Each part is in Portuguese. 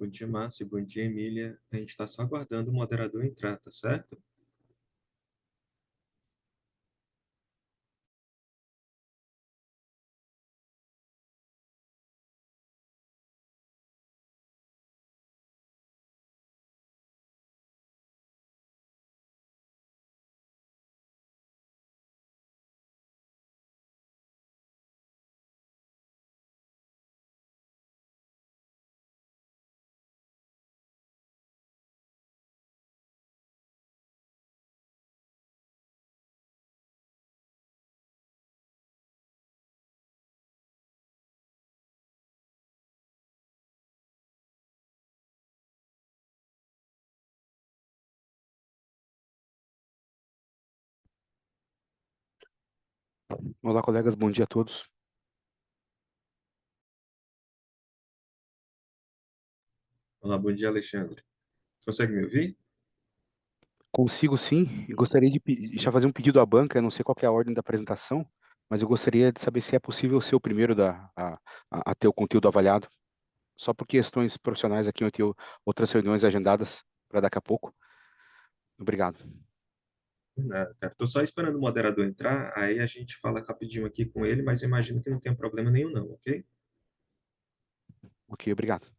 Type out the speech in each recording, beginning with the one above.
Bom dia, Márcio. Bom dia, Emília. A gente está só aguardando o moderador entrar, tá certo? Olá, colegas, bom dia a todos. Olá, bom dia, Alexandre. Consegue me ouvir? Consigo sim, e gostaria de já fazer um pedido à banca, eu não sei qual que é a ordem da apresentação, mas eu gostaria de saber se é possível ser o primeiro a ter o conteúdo avaliado, só por questões profissionais aqui, eu tenho outras reuniões agendadas para daqui a pouco. Obrigado. Nada, cara. Tô só esperando o moderador entrar, aí a gente fala rapidinho aqui com ele, mas eu imagino que não tem problema nenhum não, ok? Ok, obrigado.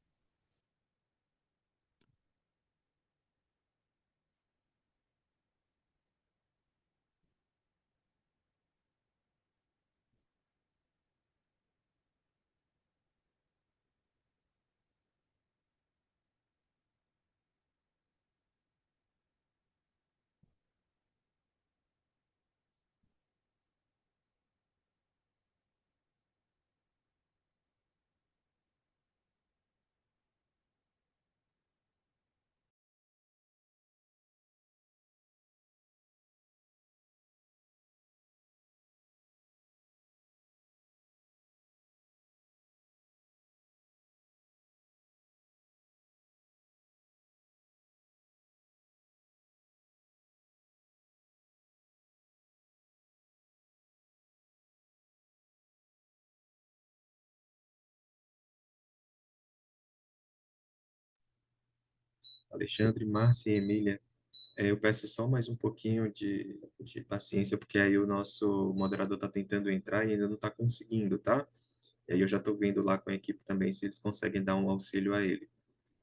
Alexandre, Márcia e Emília, eu peço só mais um pouquinho de paciência, porque aí o nosso moderador está tentando entrar e ainda não está conseguindo, tá? E aí eu já estou vendo lá com a equipe também se eles conseguem dar um auxílio a ele.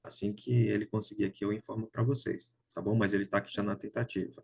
Assim que ele conseguir aqui, eu informo para vocês, tá bom? Mas ele está aqui já na tentativa.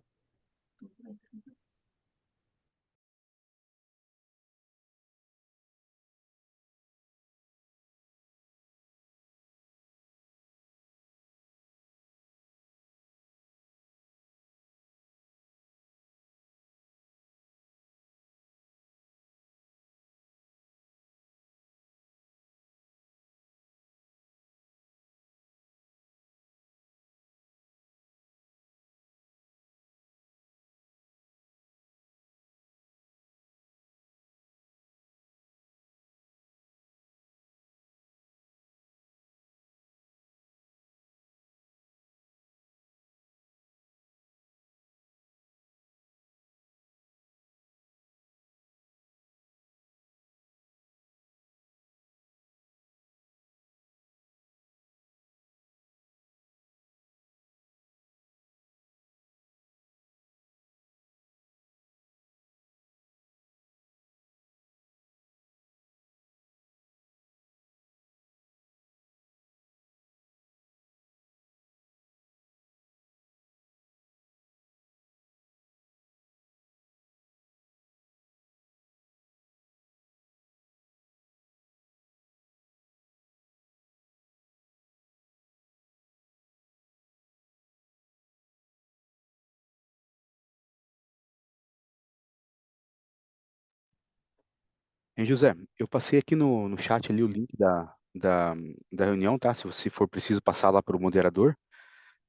Hein, José, eu passei aqui no chat ali o link da reunião, tá? Se você for preciso passar lá para o moderador,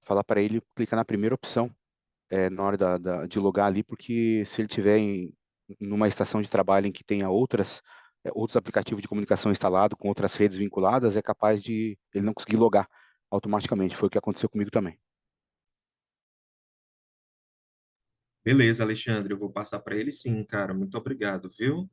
falar para ele clicar na primeira opção na hora de logar ali, porque se ele tiver numa estação de trabalho em que tenha outros aplicativos de comunicação instalado com outras redes vinculadas, é capaz de ele não conseguir logar automaticamente. Foi o que aconteceu comigo também. Beleza, Alexandre, eu vou passar para ele sim, cara. Muito obrigado, viu?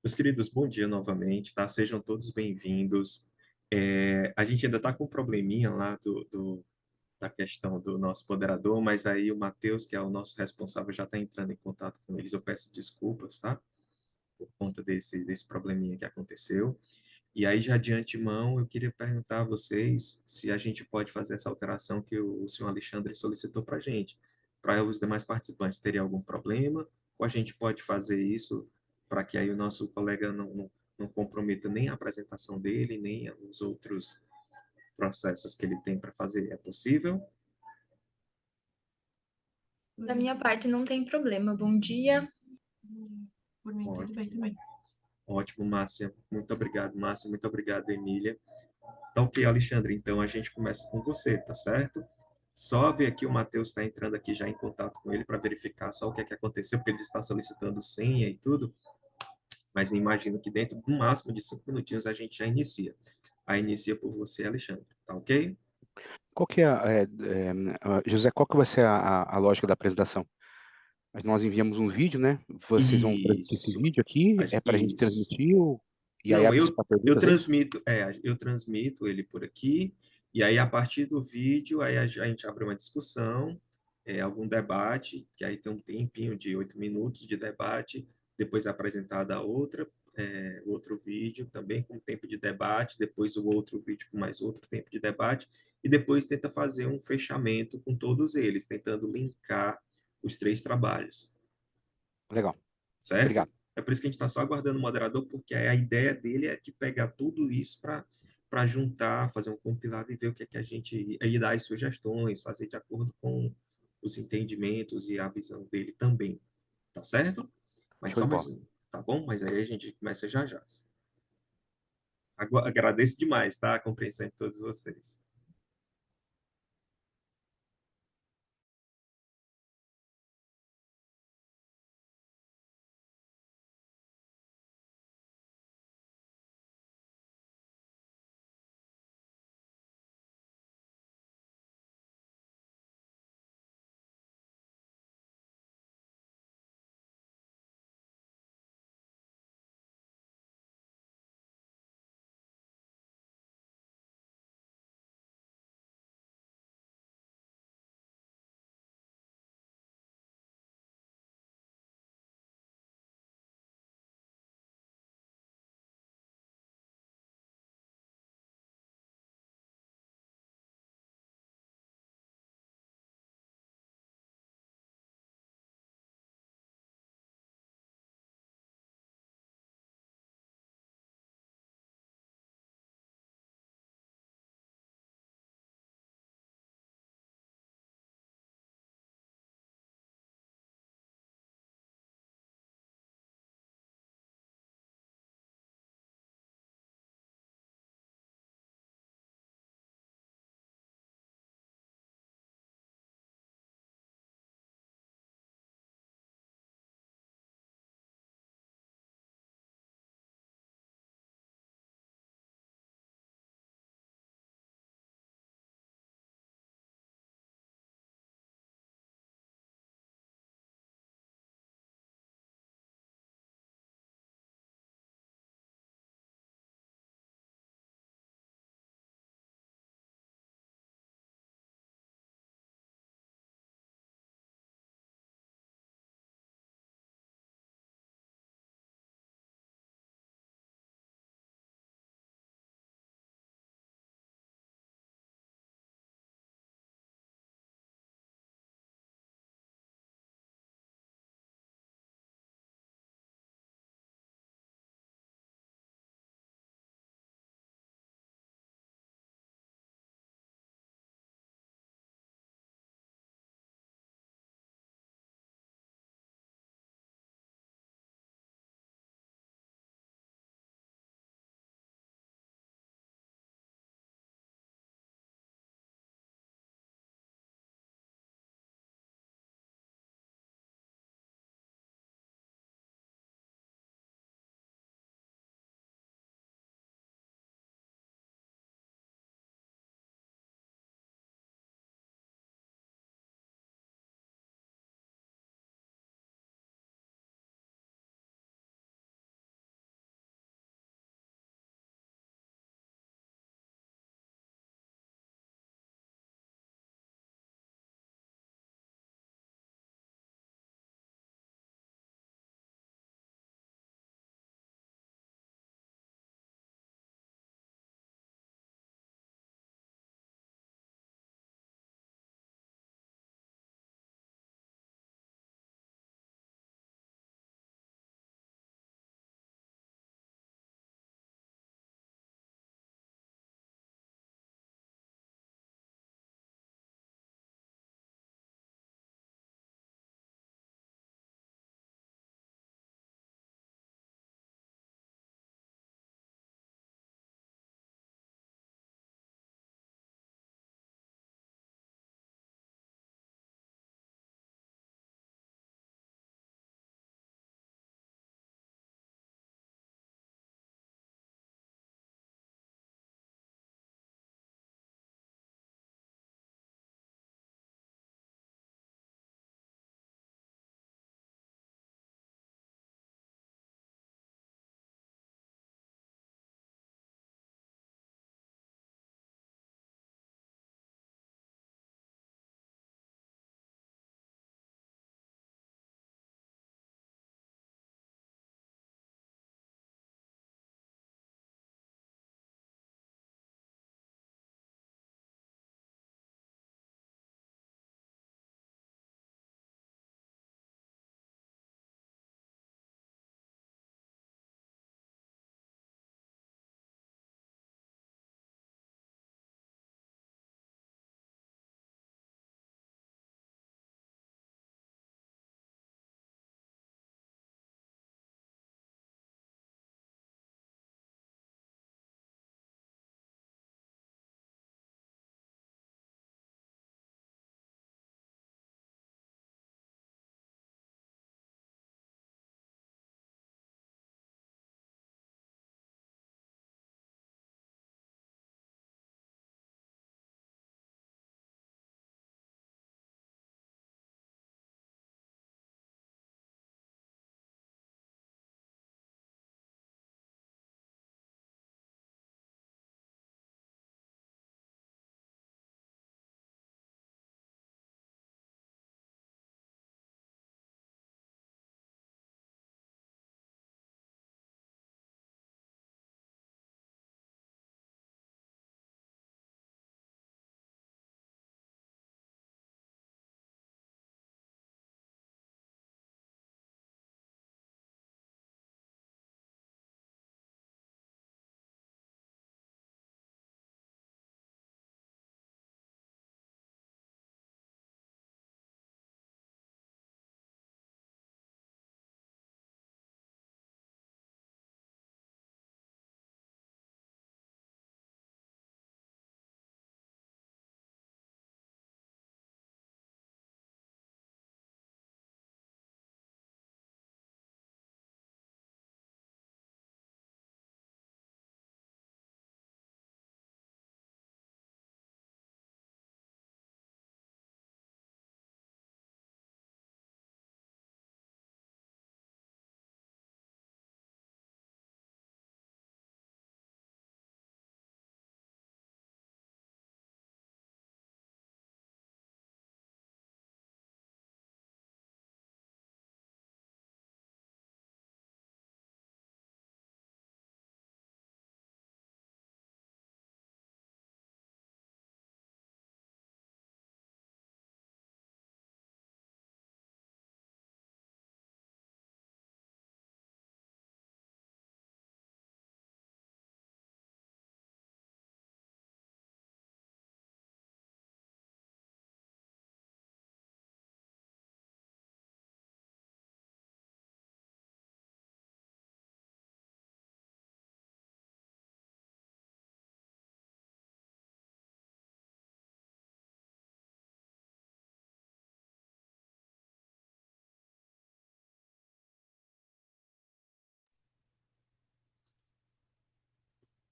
Meus queridos, bom dia novamente, tá? Sejam todos bem-vindos. A gente ainda está com um probleminha lá da questão do nosso moderador, mas aí o Matheus, que é o nosso responsável, já está entrando em contato com eles. Eu peço desculpas, tá? Por conta desse probleminha que aconteceu. E aí, já de antemão, eu queria perguntar a vocês se a gente pode fazer essa alteração que o senhor Alexandre solicitou para a gente. Para os demais participantes, teria algum problema? Ou a gente pode fazer isso para que aí o nosso colega não comprometa nem a apresentação dele, nem os outros processos que ele tem para fazer? É possível? Da minha parte não tem problema. Bom dia. Por mim, tudo bem Ótimo, também. ótimo, Márcia. Muito obrigado, Márcia. Muito obrigado, Emília. Tá ok, Alexandre. Então a gente começa com você, tá certo? Sobe aqui, o Matheus está entrando aqui já em contato com ele para verificar só o que é que aconteceu, porque ele está solicitando senha e tudo, mas eu imagino que dentro do máximo de 5 minutinhos a gente já inicia. Aí inicia por você, Alexandre, tá ok? Qual que é, José, qual que vai ser a lógica da apresentação? Nós enviamos um vídeo, né? Vocês vão transmitir esse Isso, vídeo aqui, é para a gente isso. transmitir e aí Não, abre para perguntas, é isso? eu transmito ele por aqui, e aí a partir do vídeo, aí a gente abre uma discussão, algum debate, que aí tem um tempinho de 8 minutos de debate, depois é apresentada a outra, outro vídeo também com tempo de debate, depois o outro vídeo com mais outro tempo de debate, e depois tenta fazer um fechamento com todos eles, tentando linkar os três trabalhos, Legal, certo? obrigado. É por isso que a gente está só aguardando o moderador, porque a ideia dele é de pegar tudo isso para juntar, fazer um compilado e ver o que é que a gente aí dar as sugestões, fazer de acordo com os entendimentos e a visão dele também, tá certo? Mas Show só de mais bola. um, tá bom? Mas aí a gente começa já já. Agradeço demais, tá? A compreensão de todos vocês.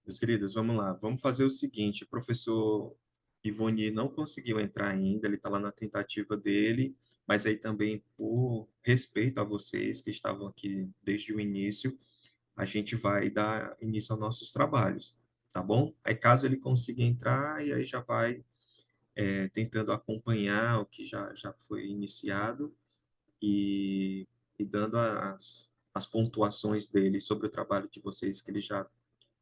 Meus queridos, vamos lá. Vamos fazer o seguinte: o professor Ivoni não conseguiu entrar ainda, ele está lá na tentativa dele, mas aí também, por respeito a vocês que estavam aqui desde o início, a gente vai dar início aos nossos trabalhos, tá bom? Aí, caso ele consiga entrar, e aí já vai tentando acompanhar o que já foi iniciado e, e dando as pontuações dele sobre o trabalho de vocês que ele já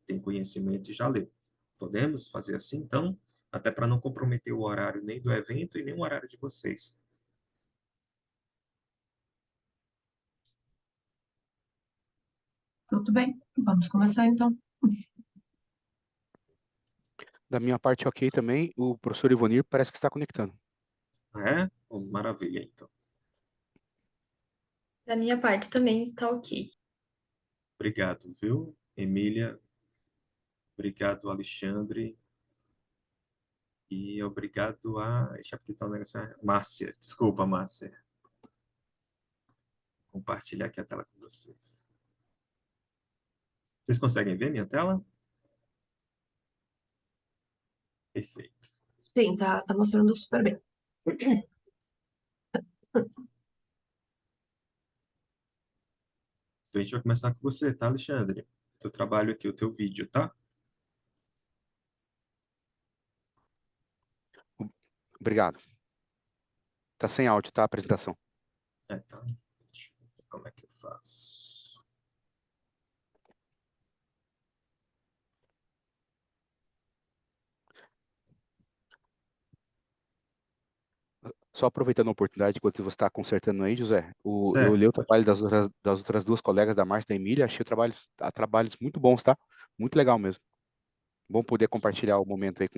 tem conhecimento e já leu. Podemos fazer assim, então? Até para não comprometer o horário nem do evento e nem o horário de vocês. Tudo bem, vamos começar então. Da minha parte, ok também. O professor Ivonir parece que está conectando. Ah, é? Oh, maravilha, então. Da minha parte também está ok. Obrigado, viu? Emília, obrigado, Alexandre, e obrigado a... Deixa eu apertar o negócio. Márcia, desculpa, Márcia. Compartilhar aqui a tela com vocês. Vocês conseguem ver minha tela? Perfeito. Sim, tá mostrando super bem. Então a gente vai começar com você, tá, Alexandre? Teu trabalho aqui, o teu vídeo, tá? Obrigado. Tá sem áudio, tá? A apresentação. Tá. Deixa eu ver como é que eu faço. Só aproveitando a oportunidade, enquanto você está consertando aí, José, eu Certo, olhei o pode. trabalho das outras duas colegas da Márcia e da Emília, achei trabalhos muito bons, tá? Muito legal mesmo. Bom poder compartilhar o momento aí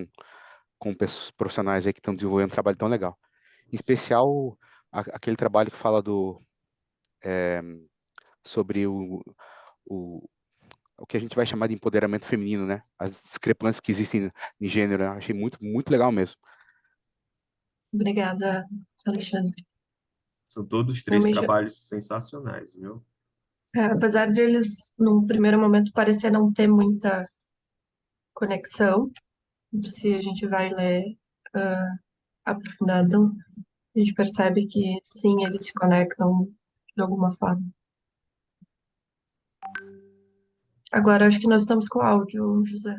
com pessoas profissionais aí que estão desenvolvendo um trabalho tão legal. Em especial, aquele trabalho que fala sobre o, o que a gente vai chamar de empoderamento feminino, né? As discrepâncias que existem em gênero, né? Achei muito, muito legal mesmo. Obrigada, Alexandre. São todos três Realmente, trabalhos sensacionais, viu? apesar de eles, num primeiro momento, parecer não ter muita conexão, se a gente vai ler aprofundado, a gente percebe que sim, eles se conectam de alguma forma. Agora, acho que nós estamos com áudio, José.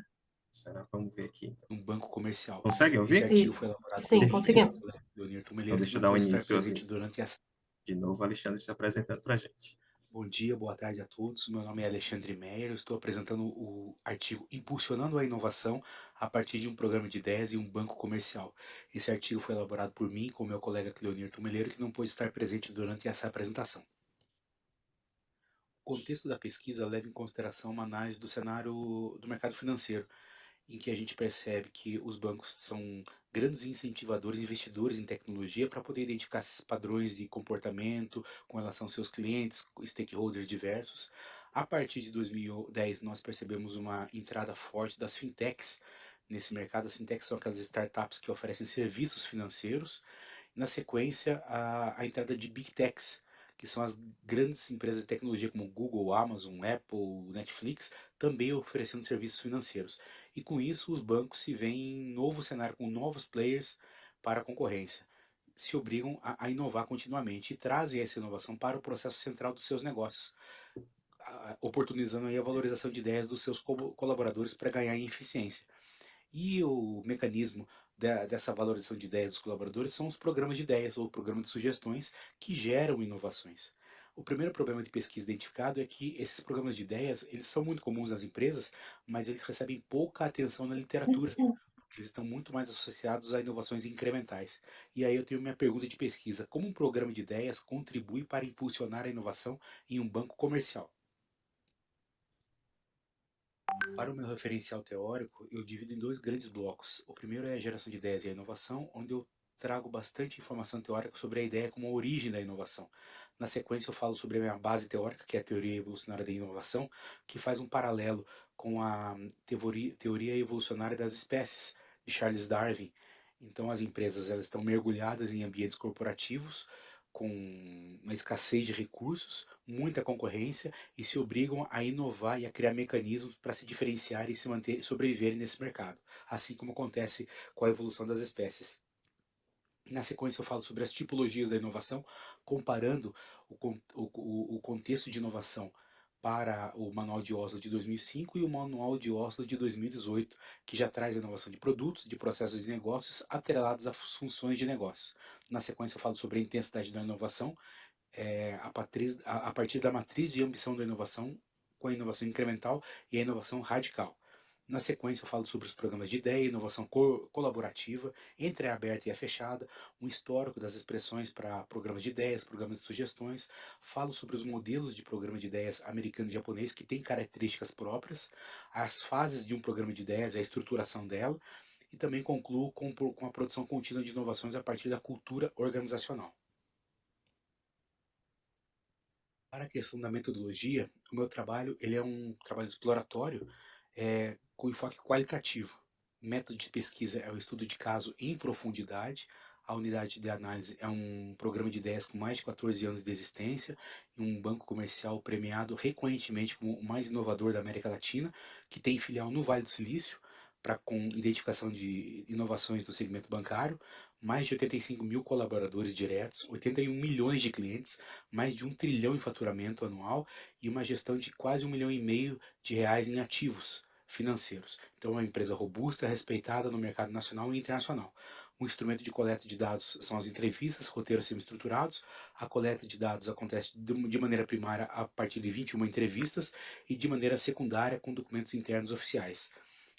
Será? Vamos ver aqui. Um banco comercial. Conseguem Esse ouvir? artigo foi Isso. elaborado Sim, pelo Perfeito. conseguimos. Leonir Então, Tumeleiro, que deixa eu não dar um pôde estar início. presente durante essa. De novo, o Alexandre se apresentando para a gente. Bom dia, boa tarde a todos. Meu nome é Alexandre Meyer. Eu estou apresentando o artigo Impulsionando a Inovação a partir de um programa de ideias e um banco comercial. Esse artigo foi elaborado por mim com meu colega Cleonir Tumeleiro, que não pôde estar presente durante essa apresentação. O contexto da pesquisa leva em consideração uma análise do cenário do mercado financeiro, em que a gente percebe que os bancos são grandes incentivadores, investidores em tecnologia para poder identificar esses padrões de comportamento com relação aos seus clientes, stakeholders diversos. A partir de 2010, nós percebemos uma entrada forte das fintechs nesse mercado. As fintechs são aquelas startups que oferecem serviços financeiros. Na sequência, a entrada de big techs, que são as grandes empresas de tecnologia como Google, Amazon, Apple, Netflix, também oferecendo serviços financeiros. E com isso, os bancos se veem em novo cenário com novos players para a concorrência. Se obrigam a inovar continuamente e trazem essa inovação para o processo central dos seus negócios, oportunizando aí a valorização de ideias dos seus colaboradores para ganhar em eficiência. E o mecanismo dessa valorização de ideias dos colaboradores são os programas de ideias ou programas de sugestões que geram inovações. O primeiro problema de pesquisa identificado é que esses programas de ideias eles são muito comuns nas empresas, mas eles recebem pouca atenção na literatura. Eles estão muito mais associados a inovações incrementais. E aí eu tenho minha pergunta de pesquisa: como um programa de ideias contribui para impulsionar a inovação em um banco comercial? Para o meu referencial teórico, eu divido em dois grandes blocos. O primeiro é a geração de ideias e a inovação, onde eu trago bastante informação teórica sobre a ideia como a origem da inovação. Na sequência, eu falo sobre a minha base teórica, que é a teoria evolucionária da inovação, que faz um paralelo com a teoria evolucionária das espécies, de Charles Darwin. Então, as empresas elas estão mergulhadas em ambientes corporativos, com uma escassez de recursos, muita concorrência e se obrigam a inovar e a criar mecanismos para se diferenciar e se manter, sobreviverem nesse mercado, assim como acontece com a evolução das espécies. Na sequência, eu falo sobre as tipologias da inovação, comparando o contexto de inovação para o Manual de Oslo de 2005 e o Manual de Oslo de 2018, que já traz a inovação de produtos, de processos de negócios atrelados às funções de negócios. Na sequência, eu falo sobre a intensidade da inovação, a partir da matriz de ambição da inovação, com a inovação incremental e a inovação radical. Na sequência, eu falo sobre os programas de ideia, inovação colaborativa, entre a aberta e a fechada, um histórico das expressões para programas de ideias, programas de sugestões. Falo sobre os modelos de programa de ideias americano e japonês, que têm características próprias, as fases de um programa de ideias, a estruturação dela, e também concluo com a produção contínua de inovações a partir da cultura organizacional. Para a questão da metodologia, o meu trabalho ele é um trabalho exploratório com enfoque qualitativo. O método de pesquisa é o estudo de caso em profundidade. A unidade de análise é um programa de ideias com mais de 14 anos de existência e um banco comercial premiado recorrentemente como o mais inovador da América Latina, que tem filial no Vale do Silício, com identificação de inovações do segmento bancário, mais de 85 mil colaboradores diretos, 81 milhões de clientes, mais de 1 trilhão em faturamento anual e uma gestão de quase 1,5 milhão de reais em ativos financeiros. Então, é uma empresa robusta, respeitada no mercado nacional e internacional. O instrumento de coleta de dados são as entrevistas, roteiros semi-estruturados. A coleta de dados acontece de maneira primária a partir de 21 entrevistas e de maneira secundária com documentos internos oficiais.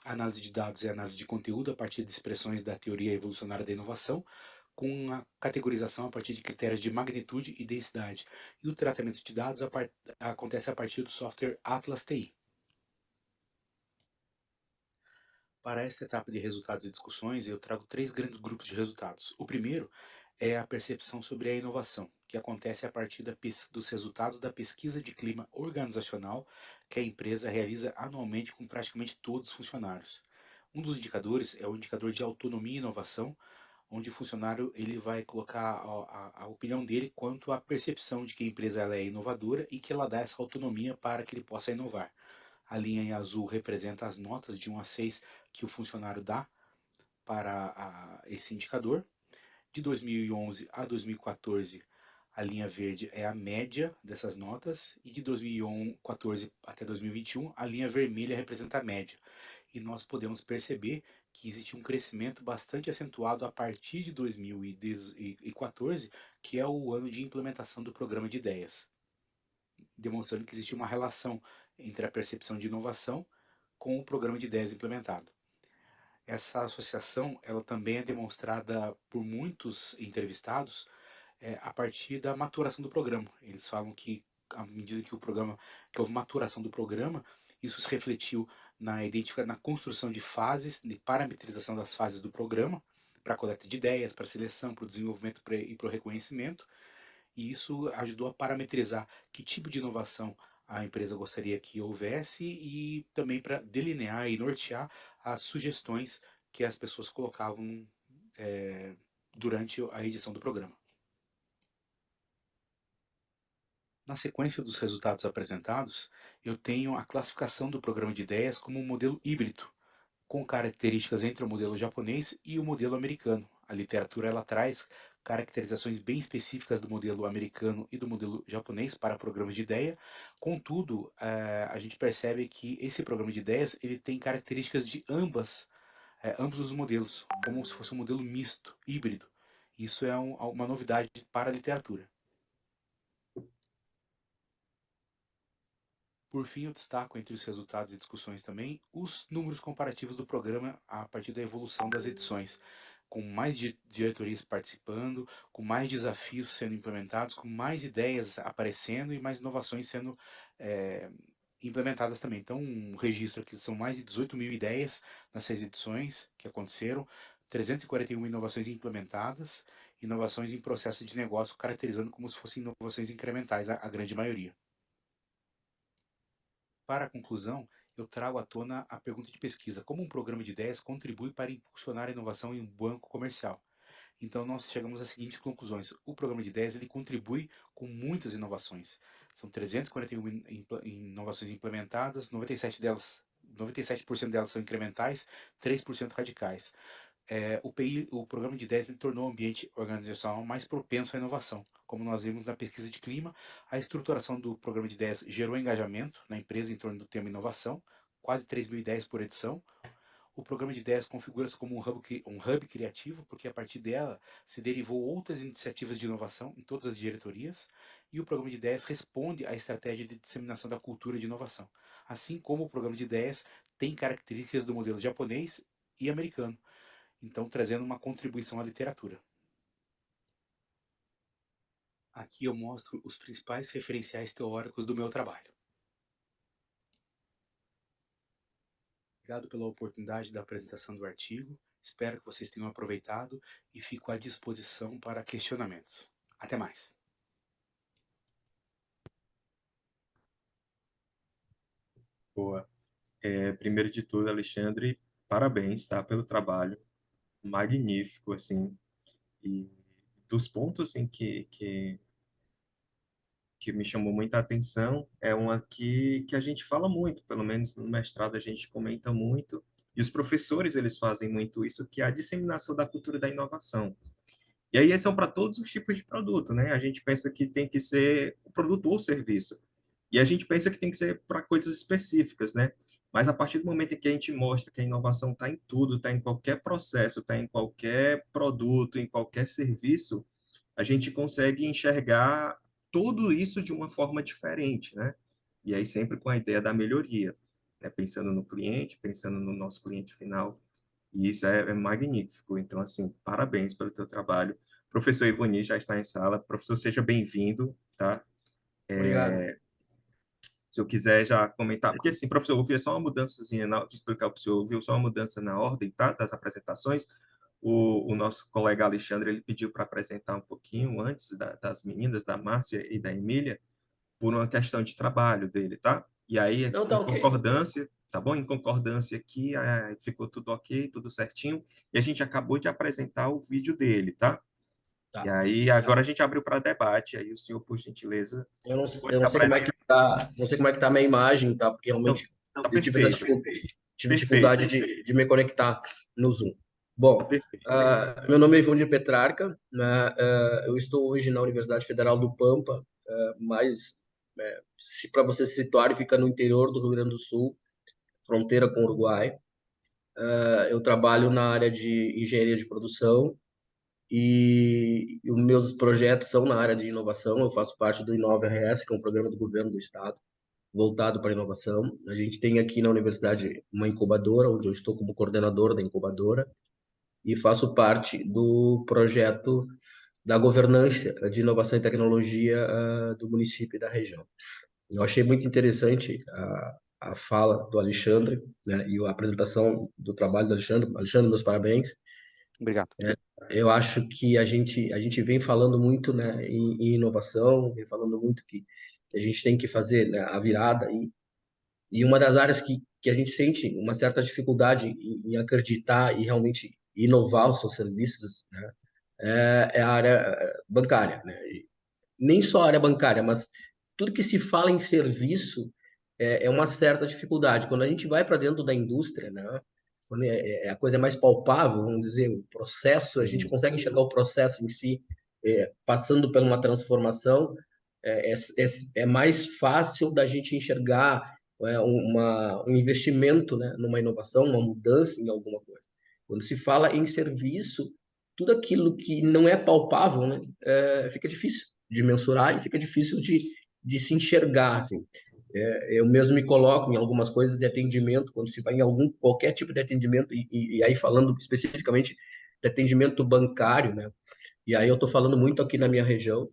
A análise de dados é análise de conteúdo a partir de expressões da teoria evolucionária da inovação, com a categorização a partir de critérios de magnitude e densidade. E o tratamento de dados acontece a partir do software Atlas TI. Para esta etapa de resultados e discussões, eu trago 3 grandes grupos de resultados. O primeiro é a percepção sobre a inovação, que acontece a partir dos resultados da pesquisa de clima organizacional que a empresa realiza anualmente com praticamente todos os funcionários. Um dos indicadores é o indicador de autonomia e inovação, onde o funcionário ele vai colocar a opinião dele quanto à percepção de que a empresa ela é inovadora e que ela dá essa autonomia para que ele possa inovar. A linha em azul representa as notas de 1 a 6 que o funcionário dá para esse indicador. De 2011 a 2014, a linha verde é a média dessas notas, e de 2014 até 2021, a linha vermelha representa a média. E nós podemos perceber que existe um crescimento bastante acentuado a partir de 2014, que é o ano de implementação do programa de ideias, demonstrando que existe uma relação entre a percepção de inovação com o programa de ideias implementado. Essa associação ela também é demonstrada por muitos entrevistados a partir da maturação do programa. Eles falam que à medida que houve maturação do programa, isso se refletiu na construção de fases, de parametrização das fases do programa, para a coleta de ideias, para a seleção, para o desenvolvimento e para o reconhecimento, e isso ajudou a parametrizar que tipo de inovação a empresa gostaria que houvesse e também para delinear e nortear as sugestões que as pessoas colocavam durante a edição do programa. Na sequência dos resultados apresentados, eu tenho a classificação do programa de ideias como um modelo híbrido, com características entre o modelo japonês e o modelo americano. A literatura ela traz caracterizações bem específicas do modelo americano e do modelo japonês para programas de ideia. Contudo, a gente percebe que esse programa de ideias ele tem características de ambos os modelos, como se fosse um modelo misto, híbrido. Isso é uma novidade para a literatura. Por fim, eu destaco entre os resultados e discussões também os números comparativos do programa a partir da evolução das edições, com mais diretorias participando, com mais desafios sendo implementados, com mais ideias aparecendo e mais inovações sendo implementadas também. Então, um registro aqui são mais de 18 mil ideias nas 6 edições que aconteceram, 341 inovações implementadas, inovações em processo de negócio, caracterizando como se fossem inovações incrementais, a grande maioria. Para a conclusão, eu trago à tona a pergunta de pesquisa: como um programa de ideias contribui para impulsionar a inovação em um banco comercial? Então, nós chegamos às seguintes conclusões. O programa de ideias ele contribui com muitas inovações. São 341 inovações implementadas, 97% delas são incrementais, 3% radicais. O programa de ideias ele tornou o ambiente organizacional mais propenso à inovação. Como nós vimos na pesquisa de clima, a estruturação do programa de ideias gerou engajamento na empresa em torno do tema inovação, quase 3.000 ideias por edição. O programa de ideias configura-se como um hub criativo, porque a partir dela se derivou outras iniciativas de inovação em todas as diretorias, e o programa de ideias responde à estratégia de disseminação da cultura de inovação, assim como o programa de ideias tem características do modelo japonês e americano, então trazendo uma contribuição à literatura. Aqui eu mostro os principais referenciais teóricos do meu trabalho. Obrigado pela oportunidade da apresentação do artigo. Espero que vocês tenham aproveitado e fico à disposição para questionamentos. Até mais. Boa. Primeiro de tudo, Alexandre, parabéns, tá, pelo trabalho. Magnífico, assim. E dos pontos em que me chamou muita atenção é uma que a gente fala muito, pelo menos no mestrado a gente comenta muito, e os professores eles fazem muito isso, que é a disseminação da cultura da inovação. E aí são para todos os tipos de produto, né? A gente pensa que tem que ser o produto ou serviço. E a gente pensa que tem que ser para coisas específicas, né? Mas a partir do momento em que a gente mostra que a inovação está em tudo, está em qualquer processo, está em qualquer produto, em qualquer serviço, a gente consegue enxergar tudo isso de uma forma diferente, né? E aí sempre com a ideia da melhoria, né? Pensando no cliente, pensando no nosso cliente final. E isso é magnífico. Então, assim, parabéns pelo teu trabalho. Professor Ivoni já está em sala. Professor, seja bem-vindo, tá? Obrigado. Se eu quiser já comentar, porque assim, professor, eu vi só uma mudançazinha, de explicar para o senhor, viu só uma mudança na ordem, tá, das apresentações. O nosso colega Alexandre, ele pediu para apresentar um pouquinho antes das meninas, da Márcia e da Emília, por uma questão de trabalho dele, tá? E aí, Não, tá em ok. concordância, tá bom? Em concordância aqui, ficou tudo ok, tudo certinho, e a gente acabou de apresentar o vídeo dele, tá? E Tá. aí, agora a gente abriu para debate, aí o senhor, por gentileza, Eu pode não se sei como é que apresentar. tá, não sei como é que tá a minha imagem, tá? Porque Não, realmente tá eu perfeito, tive perfeito, dificuldade de me conectar no Zoom. Bom, perfeito. meu nome é Ivonir Petrarca, né? Eu estou hoje na Universidade Federal do Pampa, mas se para você se situar, fica no interior do Rio Grande do Sul, fronteira com o Uruguai. Eu trabalho na área de engenharia de produção e os meus projetos são na área de inovação. Eu faço parte do Inova RS, que é um programa do governo do estado voltado para a inovação. A gente tem aqui na universidade uma incubadora, onde eu estou como coordenador da incubadora e faço parte do projeto da governança de inovação e tecnologia do município e da região. Eu achei muito interessante a fala do Alexandre, né, e a apresentação do trabalho do Alexandre. Alexandre, meus parabéns. Obrigado. Eu acho que a gente vem falando muito, né, em inovação, vem falando muito que a gente tem que fazer, né, a virada, e uma das áreas que a gente sente uma certa dificuldade em acreditar e realmente inovar os seus serviços, né, é a área bancária, né? E nem só a área bancária, mas tudo que se fala em serviço é uma certa dificuldade. Quando a gente vai para dentro da indústria, né? Quando a coisa é mais palpável, vamos dizer, o processo, a gente Sim, consegue enxergar o processo em si, passando por uma transformação, é mais fácil da gente enxergar um investimento, né, numa inovação, uma mudança em alguma coisa. Quando se fala em serviço, tudo aquilo que não é palpável, né, fica difícil de mensurar e fica difícil de se enxergar, assim. Eu mesmo me coloco em algumas coisas de atendimento, quando se vai em qualquer tipo de atendimento, e aí falando especificamente de atendimento bancário, né? E aí eu estou falando muito aqui na minha região,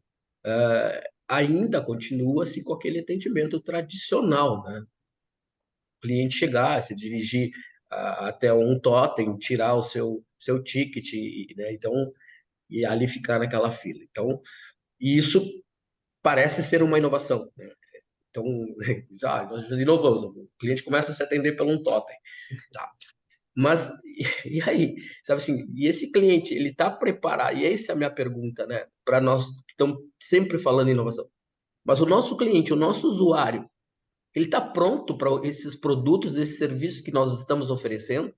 ainda continua-se com aquele atendimento tradicional, né? O cliente chegar, se dirigir até um totem, tirar o seu ticket, né? Então, e ali ficar naquela fila. Então, isso parece ser uma inovação, né? Então, nós inovamos. O cliente começa a se atender pelo um totem. Tá. Mas, e aí? Sabe assim, e esse cliente, ele está preparado? E essa é a minha pergunta, né? Para nós que estamos sempre falando em inovação. Mas o nosso cliente, o nosso usuário, ele está pronto para esses produtos, esses serviços que nós estamos oferecendo?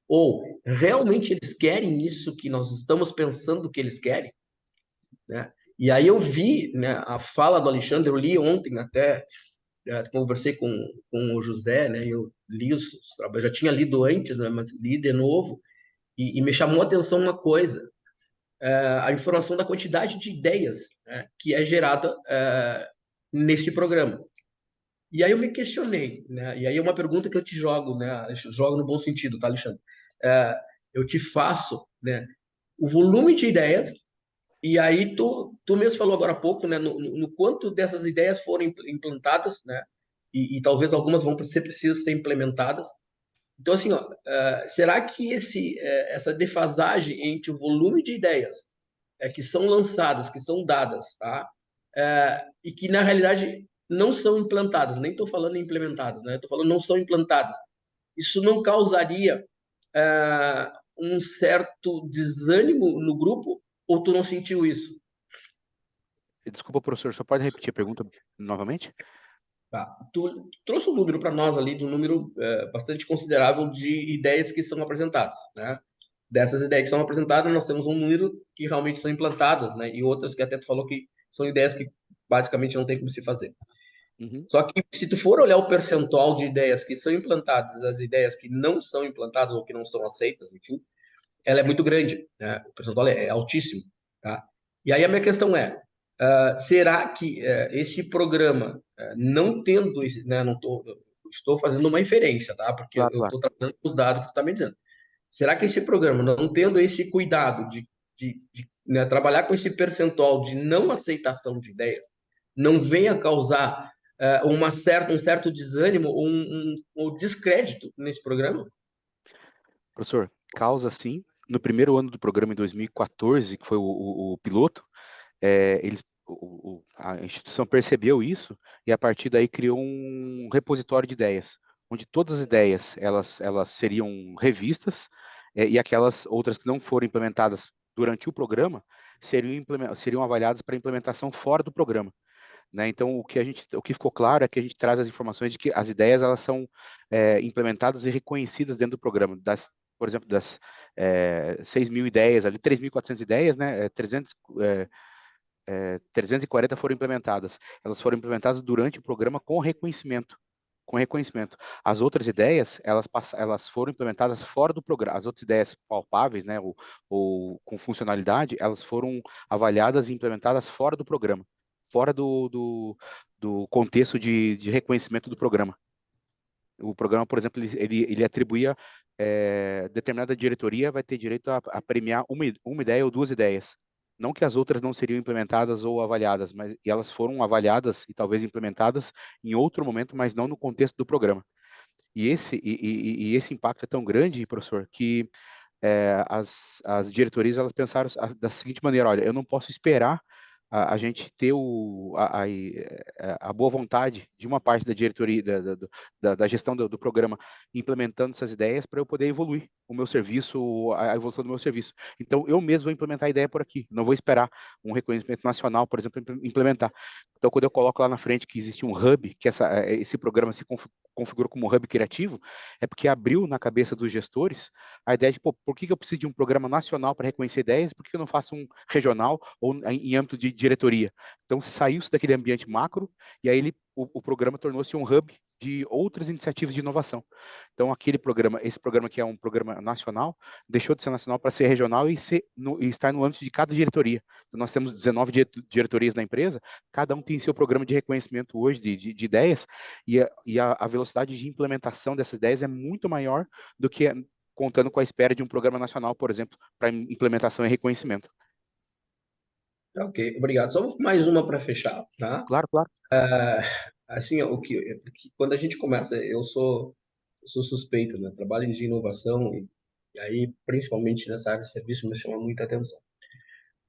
Ou realmente eles querem isso que nós estamos pensando que eles querem? Né? E aí eu vi, né, a fala do Alexandre, eu li ontem até, conversei com o José, né, eu li os trabalhos, já tinha lido antes, né, mas li de novo, e me chamou a atenção uma coisa, a informação da quantidade de ideias, né, que é gerada nesse programa. E aí eu me questionei, né, e aí é uma pergunta que eu te jogo, né, jogo no bom sentido, tá, Alexandre? Eu te faço, né, o volume de ideias. E aí tu mesmo falou agora há pouco, né, no quanto dessas ideias foram implantadas, né, e talvez algumas vão ser precisas ser implementadas. Então, assim, ó, será que essa defasagem entre o volume de ideias que são lançadas, que são dadas, tá, e que na realidade não são implantadas, nem estou falando implementadas, né, estou falando não são implantadas, isso não causaria um certo desânimo no grupo, ou tu não sentiu isso? Desculpa, professor, só pode repetir a pergunta novamente? Tá. Tu trouxe um número para nós ali, de um número bastante considerável de ideias que são apresentadas, né? Dessas ideias que são apresentadas, nós temos um número que realmente são implantadas, né? E outras que até tu falou que são ideias que basicamente não tem como se fazer. Uhum. Só que se tu for olhar o percentual de ideias que são implantadas, as ideias que não são implantadas ou que não são aceitas, enfim, ela é muito grande, né? O percentual é altíssimo, tá? E aí a minha questão é, será que esse programa, não tendo, né, não estou fazendo uma inferência, tá? Porque Claro, eu claro. estou trabalhando com os dados que tu está me dizendo. Será que esse programa, não tendo esse cuidado de né, trabalhar com esse percentual de não aceitação de ideias, não venha causar um certo desânimo ou um descrédito nesse programa? Professor, causa sim. No primeiro ano do programa, em 2014, que foi o piloto, a instituição percebeu isso e a partir daí criou um repositório de ideias, onde todas as ideias elas seriam revistas e aquelas outras que não foram implementadas durante o programa seriam avaliadas para implementação fora do programa. Né? Então, o que ficou claro é que a gente traz as informações de que as ideias elas são implementadas e reconhecidas dentro do programa. Por exemplo, das 6.000 ideias, ali 3.400 ideias, né? 340 foram implementadas. Elas foram implementadas durante o programa com reconhecimento. Com reconhecimento. As outras ideias, elas foram implementadas fora do programa. As outras ideias palpáveis, né, ou com funcionalidade, elas foram avaliadas e implementadas fora do programa, fora do contexto de reconhecimento do programa. O programa, por exemplo, ele atribuía determinada diretoria vai ter direito a premiar uma ideia ou duas ideias. Não que as outras não seriam implementadas ou avaliadas, mas elas foram avaliadas e talvez implementadas em outro momento, mas não no contexto do programa. E esse impacto é tão grande, professor, que as diretorias elas pensaram da seguinte maneira: olha, eu não posso esperar a gente ter a boa vontade de uma parte da diretoria, da gestão do programa, implementando essas ideias para eu poder evoluir o meu serviço, a evolução do meu serviço. Então, eu mesmo vou implementar a ideia por aqui, não vou esperar um reconhecimento nacional, por exemplo, implementar. Então, quando eu coloco lá na frente que existe um hub, que esse programa se configurou como um hub criativo, é porque abriu na cabeça dos gestores a ideia de, pô, por que eu preciso de um programa nacional para reconhecer ideias, por que eu não faço um regional ou em âmbito de diretoria? Então, saiu-se daquele ambiente macro e aí o programa tornou-se um hub de outras iniciativas de inovação. Então, esse programa que é um programa nacional, deixou de ser nacional para ser regional e estar no âmbito de cada diretoria. Então, nós temos 19 diretorias na empresa, cada um tem seu programa de reconhecimento hoje de ideias, e a velocidade de implementação dessas ideias é muito maior do que contando com a espera de um programa nacional, por exemplo, para implementação e reconhecimento. Ok, obrigado. Só mais uma para fechar, tá? Claro, claro. Assim, quando a gente começa, eu sou suspeito, né? Trabalho em inovação e aí, principalmente nessa área de serviço, me chama muita atenção.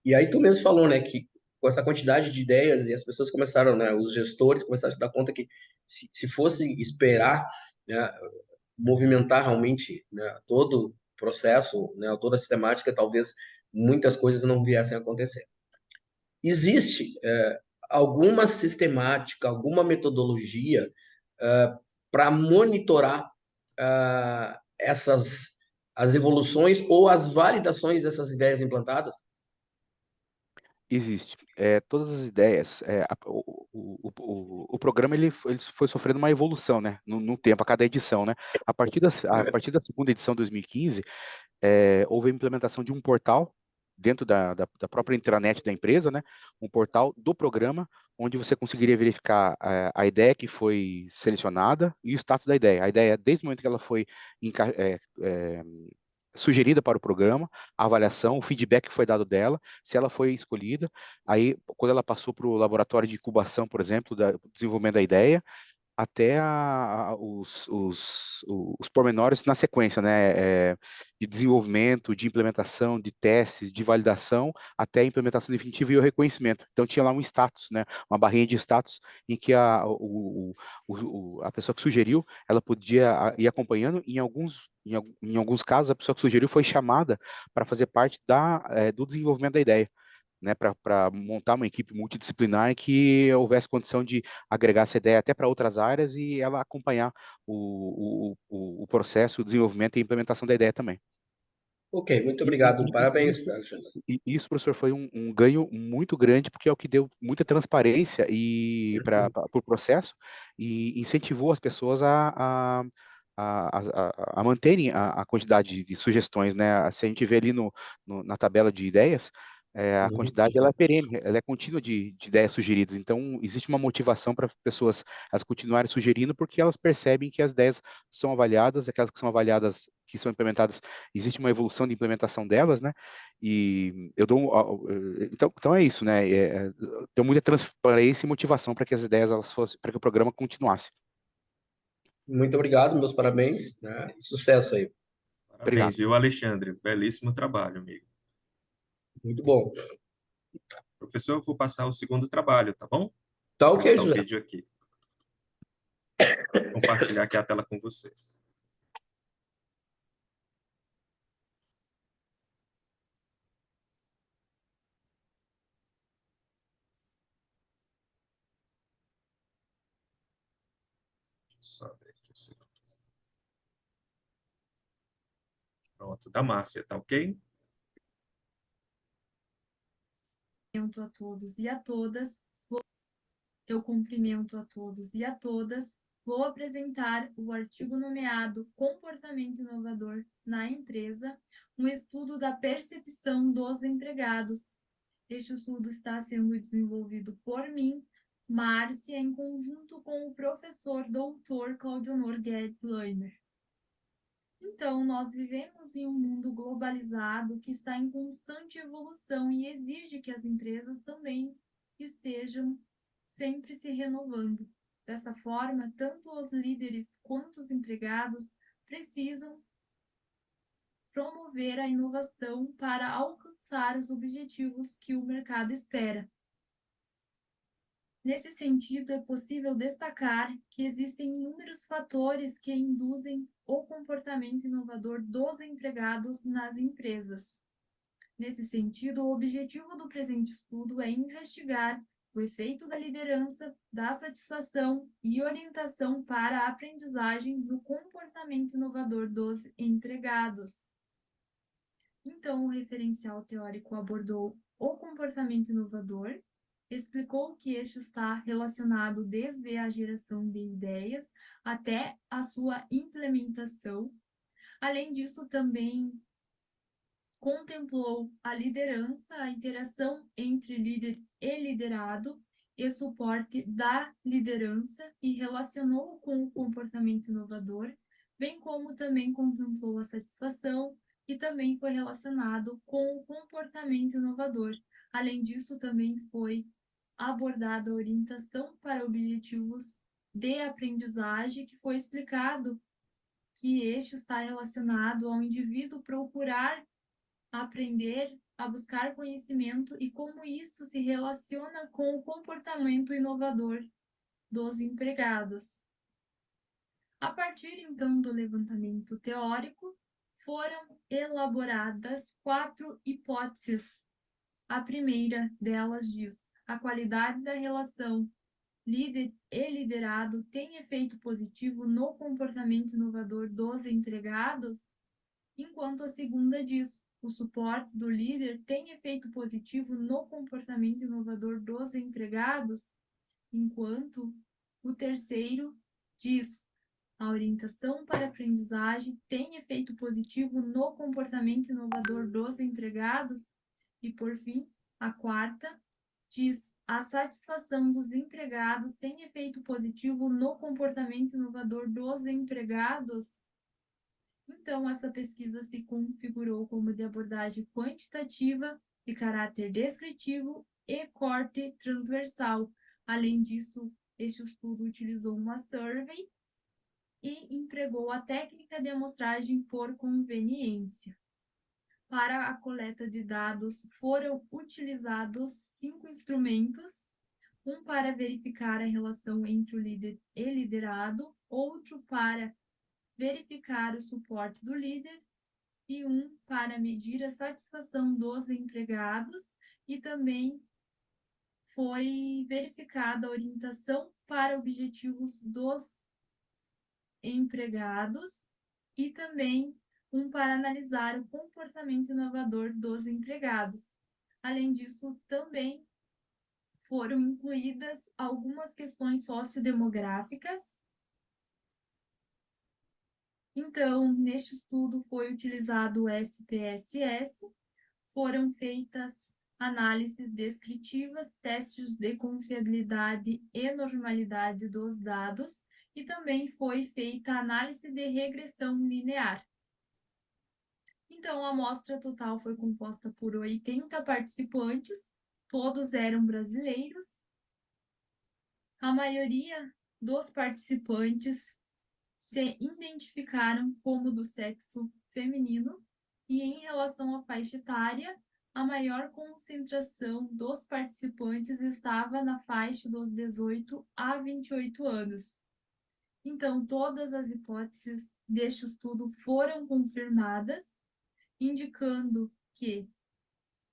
E aí tu mesmo falou, né, que com essa quantidade de ideias e as pessoas começaram, né, os gestores começaram a se dar conta que se fosse esperar, né, movimentar realmente, né, todo o processo, né, toda a sistemática, talvez muitas coisas não viessem a acontecer. Existe alguma sistemática, alguma metodologia para monitorar as evoluções ou as validações dessas ideias implantadas? Existe. Todas as ideias, o programa ele foi sofrendo uma evolução, né, no tempo, a cada edição, né. A partir da segunda edição, 2015, houve a implementação de um portal dentro da própria intranet da empresa, né, um portal do programa, onde você conseguiria verificar a ideia que foi selecionada e o status da ideia. A ideia, desde o momento que ela foi sugerida para o programa, a avaliação, o feedback que foi dado dela, se ela foi escolhida, aí quando ela passou para o laboratório de incubação, por exemplo, do desenvolvimento da ideia, até os pormenores na sequência, né? De desenvolvimento, de implementação, de testes, de validação, até a implementação definitiva e o reconhecimento. Então tinha lá um status, né? Uma barrinha de status em que a pessoa que sugeriu, ela podia ir acompanhando. Em alguns casos, a pessoa que sugeriu foi chamada para fazer parte do desenvolvimento da ideia, né, para montar uma equipe multidisciplinar em que houvesse condição de agregar essa ideia até para outras áreas e ela acompanhar o processo, o desenvolvimento e a implementação da ideia também. Ok, muito E, obrigado. e Parabéns, isso, Alexandre. isso, professor, foi um ganho muito grande, porque é o que deu muita transparência para o processo e incentivou as pessoas a manterem a quantidade de sugestões, né? Se a gente vê ali na tabela de ideias, a quantidade ela é perene, ela é contínua de ideias sugeridas. Então, existe uma motivação para as pessoas elas continuarem sugerindo, porque elas percebem que as ideias são avaliadas, aquelas que são avaliadas, que são implementadas, existe uma evolução de implementação delas, né? E eu então é isso, né? Deu muita transparência e motivação para que as ideias elas fossem, para que o programa continuasse. Muito obrigado, meus parabéns, né? Sucesso aí. Parabéns, Obrigado. viu, Alexandre? Belíssimo trabalho, amigo. Muito bom. Professor, eu vou passar o segundo trabalho, tá bom? Tá ok, Apresentar o José. vídeo aqui. Compartilhar aqui a tela com vocês. Só ver aqui o segundo. Pronto, da Márcia, tá ok? A todos e a todas. Eu cumprimento a todos e a todas. Vou apresentar o artigo nomeado Comportamento Inovador na Empresa, um estudo da percepção dos empregados. Este estudo está sendo desenvolvido por mim, Márcia, em conjunto com o professor doutor Claudionor Guedes Leimer. Então, nós vivemos em um mundo globalizado que está em constante evolução e exige que as empresas também estejam sempre se renovando. Dessa forma, tanto os líderes quanto os empregados precisam promover a inovação para alcançar os objetivos que o mercado espera. Nesse sentido, é possível destacar que existem inúmeros fatores que induzem o comportamento inovador dos empregados nas empresas. Nesse sentido, o objetivo do presente estudo é investigar o efeito da liderança, da satisfação e orientação para a aprendizagem do comportamento inovador dos empregados. Então, o referencial teórico abordou o comportamento inovador, explicou que este está relacionado desde a geração de ideias até a sua implementação. Além disso, também contemplou a liderança, a interação entre líder e liderado e suporte da liderança e relacionou com o comportamento inovador, bem como também contemplou a satisfação e também foi relacionado com o comportamento inovador. Além disso, também foi abordada a orientação para objetivos de aprendizagem, que foi explicado que este está relacionado ao indivíduo procurar aprender, a buscar conhecimento e como isso se relaciona com o comportamento inovador dos empregados. A partir, então, do levantamento teórico, foram elaboradas 4 hipóteses. A primeira delas diz: a qualidade da relação líder e liderado tem efeito positivo no comportamento inovador dos empregados, enquanto a segunda diz: o suporte do líder tem efeito positivo no comportamento inovador dos empregados, enquanto o terceiro diz: a orientação para a aprendizagem tem efeito positivo no comportamento inovador dos empregados, e, por fim, a quarta diz: a satisfação dos empregados tem efeito positivo no comportamento inovador dos empregados. Então, essa pesquisa se configurou como de abordagem quantitativa, de caráter descritivo e corte transversal. Além disso, este estudo utilizou uma survey e empregou a técnica de amostragem por conveniência. Para a coleta de dados, foram utilizados 5 instrumentos, um para verificar a relação entre o líder e liderado, outro para verificar o suporte do líder e um para medir a satisfação dos empregados, e também foi verificada a orientação para objetivos dos empregados e também um para analisar o comportamento inovador dos empregados. Além disso, também foram incluídas algumas questões sociodemográficas. Então, neste estudo foi utilizado o SPSS, foram feitas análises descritivas, testes de confiabilidade e normalidade dos dados, e também foi feita a análise de regressão linear. Então, a amostra total foi composta por 80 participantes, todos eram brasileiros. A maioria dos participantes se identificaram como do sexo feminino, e em relação à faixa etária, a maior concentração dos participantes estava na faixa dos 18 a 28 anos. Então, todas as hipóteses deste estudo foram confirmadas, indicando que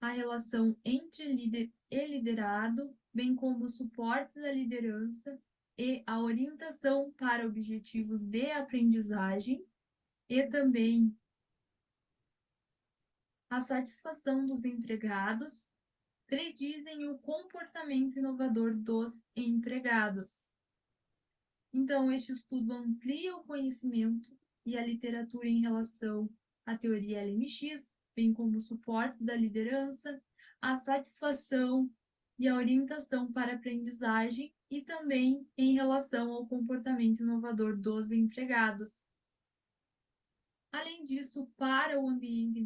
a relação entre líder e liderado, bem como o suporte da liderança e a orientação para objetivos de aprendizagem, e também a satisfação dos empregados, predizem o comportamento inovador dos empregados. Então, este estudo amplia o conhecimento e a literatura em relação à teoria LMX, bem como o suporte da liderança, a satisfação e a orientação para a aprendizagem, e também em relação ao comportamento inovador dos empregados. Além disso, para o ambiente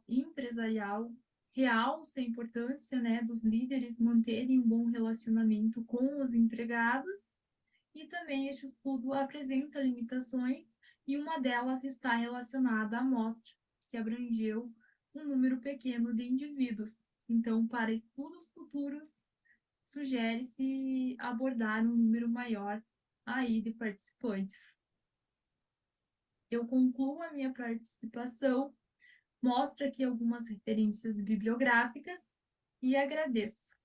empresarial, realça a importância, dos líderes manterem um bom relacionamento com os empregados, e também este estudo apresenta limitações, e uma delas está relacionada à amostra, que abrangeu um número pequeno de indivíduos. Então, para estudos futuros, sugere-se abordar um número maior aí de participantes. Eu concluo a minha participação, mostro aqui algumas referências bibliográficas e agradeço.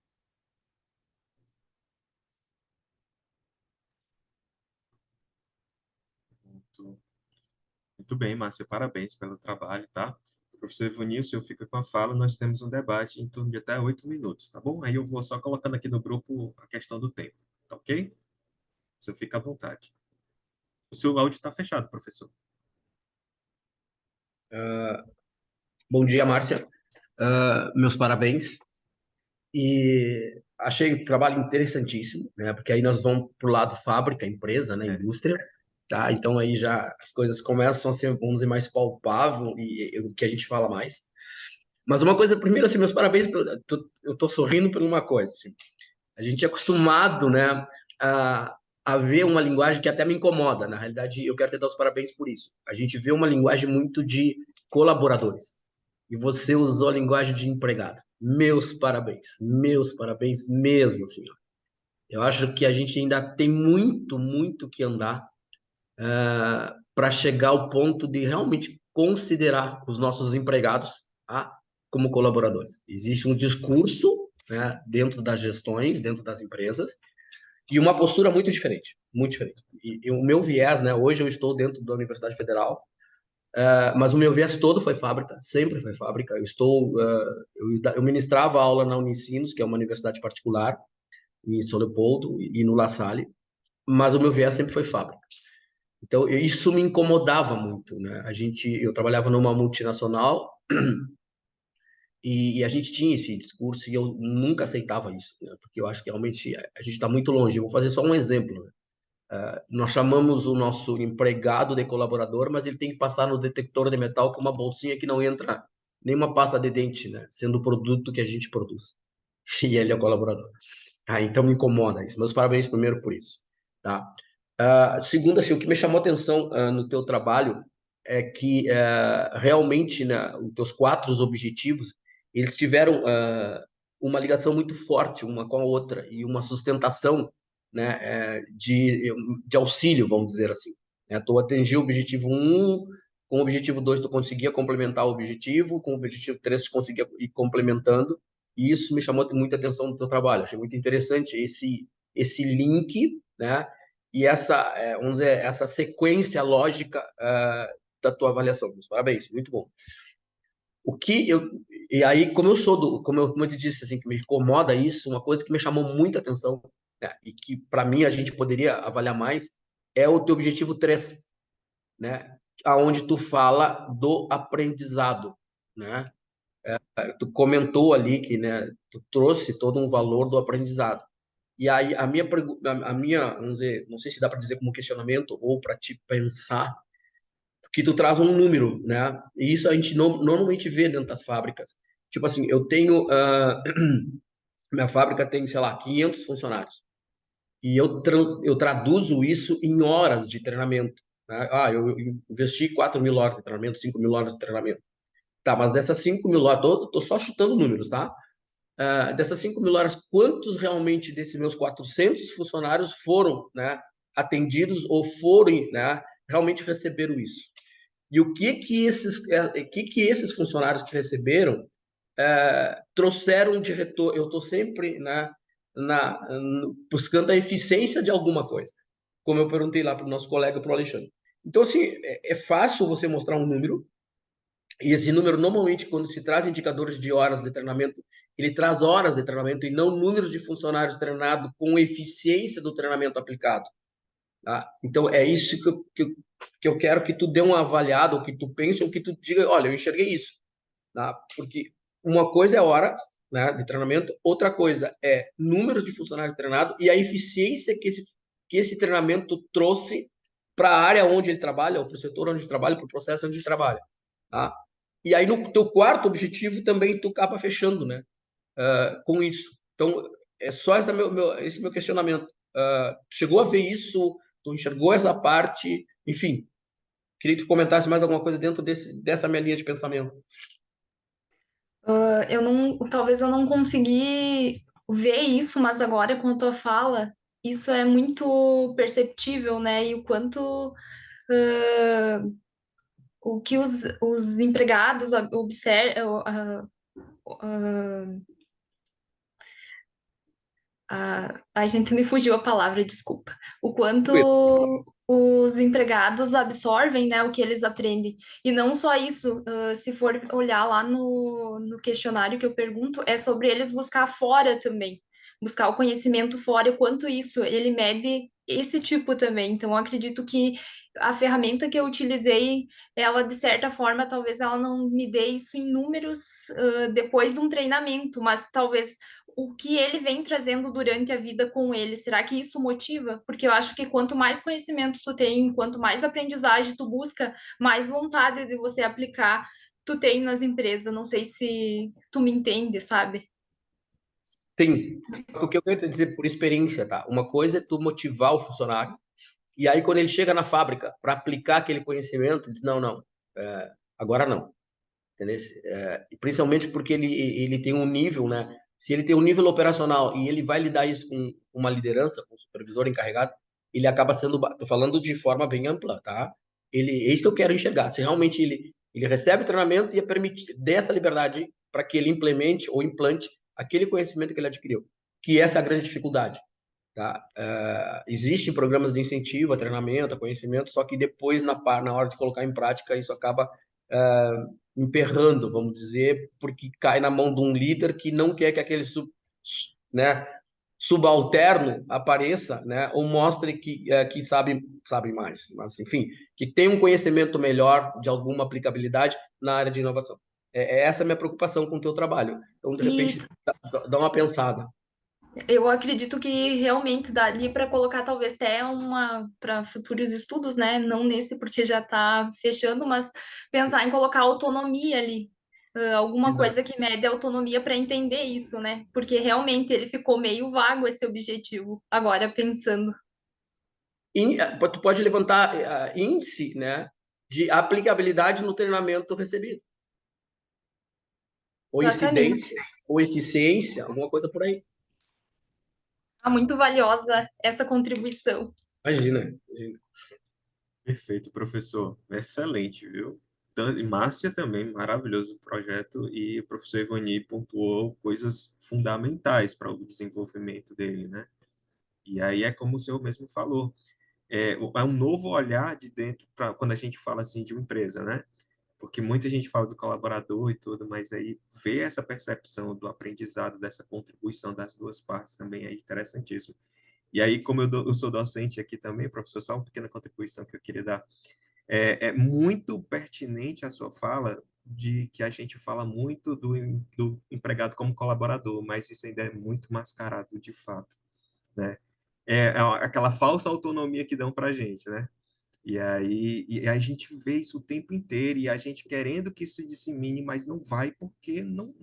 Muito bem, Márcia, parabéns pelo trabalho, tá? O professor Ivanil, o senhor fica com a fala, nós temos um debate em torno de até 8 minutos, tá bom? Aí eu vou só colocando aqui no grupo a questão do tempo, tá ok? O senhor fica à vontade. O seu áudio está fechado, professor. Bom dia, Márcia. Meus parabéns. E achei o trabalho interessantíssimo, né? Porque aí nós vamos para o lado fábrica, empresa, né? Indústria, tá? Então aí já as coisas começam a ser, vamos dizer, mais palpável e o que a gente fala mais. Mas uma coisa, primeiro, assim, meus parabéns, eu tô sorrindo por uma coisa, assim. A gente é acostumado, né, a ver uma linguagem que até me incomoda. Na realidade, eu quero te dar os parabéns por isso. A gente vê uma linguagem muito de colaboradores. E você usou a linguagem de empregado. Meus parabéns mesmo, assim. Eu acho que a gente ainda tem muito que andar para chegar ao ponto de realmente considerar os nossos empregados, tá, como colaboradores. Existe um discurso, né, dentro das gestões, dentro das empresas, e uma postura muito diferente, muito diferente. E o meu viés, né, hoje eu estou dentro da Universidade Federal, mas o meu viés todo foi fábrica, sempre foi fábrica. Eu ministrava aula na Unicinos, que é uma universidade particular, em São Leopoldo e no La Salle, mas o meu viés sempre foi fábrica. Então, isso me incomodava muito, né? Eu trabalhava numa multinacional e a gente tinha esse discurso e eu nunca aceitava isso, né? Porque eu acho que realmente a gente está muito longe. Eu vou fazer só um exemplo, né? Nós chamamos o nosso empregado de colaborador, mas ele tem que passar no detector de metal com uma bolsinha que não entra nenhuma pasta de dente, né? Sendo o produto que a gente produz. E ele é o colaborador. Então me incomoda isso. Meus parabéns primeiro por isso, tá? Segundo, assim, o que me chamou atenção no teu trabalho é que realmente, né, os teus 4 objetivos, eles tiveram uma ligação muito forte uma com a outra e uma sustentação, né, de auxílio, vamos dizer assim. Né? Tu atingiu o objetivo 1, com o objetivo 2 tu conseguia complementar o objetivo, com o objetivo 3 tu conseguia ir complementando, e isso me chamou muita atenção no teu trabalho. Achei muito interessante esse link, né? E vamos dizer, essa sequência lógica da tua avaliação. Parabéns, muito bom. E aí, como eu te disse, assim, que me incomoda isso, uma coisa que me chamou muita atenção, né, e que para mim a gente poderia avaliar mais, é o teu objetivo 3, né? Aonde tu fala do aprendizado, né? Tu comentou ali que, né, tu trouxe todo um valor do aprendizado. E aí vamos dizer, não sei se dá para dizer como questionamento ou para te pensar, que tu traz um número, né? E isso a gente normalmente vê dentro das fábricas. Tipo assim, minha fábrica tem, sei lá, 500 funcionários. E eu traduzo isso em horas de treinamento. Né? Eu investi 4.000 horas de treinamento, 5.000 horas de treinamento. Tá, mas dessas 5.000 horas, tô só chutando números, tá? Dessas 5.000 horas, quantos realmente desses meus 400 funcionários foram, né, atendidos ou foram, né, realmente receberam isso? E o que esses funcionários que receberam trouxeram de retorno? Eu estou sempre, né, buscando a eficiência de alguma coisa, como eu perguntei lá para o nosso colega, para o Alexandre. Então, assim, é fácil você mostrar um número, e esse número, normalmente, quando se traz indicadores de horas de treinamento, ele traz horas de treinamento e não números de funcionários treinados com eficiência do treinamento aplicado. Tá? Então, é isso que eu quero que tu dê uma avaliada, ou que tu pense, ou que tu diga, olha, eu enxerguei isso. Tá? Porque uma coisa é horas, né, de treinamento, outra coisa é números de funcionários treinados e a eficiência que esse treinamento trouxe para a área onde ele trabalha, ou para o setor onde ele trabalha, para o processo onde ele trabalha. Tá? E aí, no teu quarto objetivo, também tu acaba fechando, né, com isso. Então, é só esse meu questionamento. Tu chegou a ver isso? Tu enxergou essa parte? Enfim, queria que tu comentasse mais alguma coisa dentro dessa minha linha de pensamento. Talvez eu não consegui ver isso, mas agora com a tua fala, isso é muito perceptível, né? E o quanto o que os empregados observam, a gente me fugiu a palavra, desculpa. O quanto os empregados absorvem, né, o que eles aprendem. E não só isso, se for olhar lá no questionário que eu pergunto, é sobre eles buscar fora também. Buscar o conhecimento fora, e o quanto isso ele mede esse tipo também. Então, eu acredito que a ferramenta que eu utilizei, ela, de certa forma, talvez ela não me dê isso em números, depois de um treinamento, mas talvez o que ele vem trazendo durante a vida com ele. Será que isso motiva? Porque eu acho que quanto mais conhecimento tu tem, quanto mais aprendizagem tu busca, mais vontade de você aplicar tu tem nas empresas. Não sei se tu me entende, sabe? Sim, o que eu quero te dizer por experiência, tá? Uma coisa é tu motivar o funcionário, e aí quando ele chega na fábrica para aplicar aquele conhecimento, ele diz, não, agora não. Entendeu? E principalmente porque ele tem um nível, né? Se ele tem um nível operacional e ele vai lidar isso com uma liderança, com um supervisor encarregado, ele acaba sendo, tô falando de forma bem ampla, tá? É isso que eu quero enxergar, se realmente ele recebe o treinamento e é permitir, dê essa liberdade para que ele implemente ou implante aquele conhecimento que ele adquiriu, que essa é a grande dificuldade, tá? Existem programas de incentivo a treinamento, a conhecimento, só que depois, na hora de colocar em prática, isso acaba emperrando, vamos dizer, porque cai na mão de um líder que não quer que aquele né, subalterno apareça, né, ou mostre que sabe mais, mas enfim, que tem um conhecimento melhor de alguma aplicabilidade na área de inovação. Essa a minha preocupação com o teu trabalho. Então, de E repente, dá uma pensada. eu acredito que realmente daria para colocar talvez até uma para futuros estudos, né? Não nesse porque já está fechando, mas pensar em colocar autonomia ali. Alguma Exato. coisa que mede a autonomia para entender isso, né? Porque realmente ele ficou meio vago esse objetivo, agora pensando. Tu pode levantar índice, né, de aplicabilidade no treinamento recebido. Ou Exatamente. incidência, ou eficiência, alguma coisa por aí. Muito valiosa essa contribuição. Imagina. Perfeito, professor. Excelente, viu? E Márcia também, maravilhoso o projeto, e o professor Ivani pontuou coisas fundamentais para o desenvolvimento dele, né? E aí é como o senhor mesmo falou, é um novo olhar de dentro para quando a gente fala assim de uma empresa, né? Porque muita gente fala do colaborador e tudo, mas aí ver essa percepção do aprendizado, dessa contribuição das duas partes também é interessantíssimo. E aí, como eu sou docente aqui também, professor, só uma pequena contribuição que eu queria dar. É muito pertinente a sua fala de que a gente fala muito do empregado como colaborador, mas isso ainda é muito mascarado de fato, né? É aquela falsa autonomia que dão para a gente, né? E aí a gente vê isso o tempo inteiro e a gente querendo que se dissemine, mas não vai porque não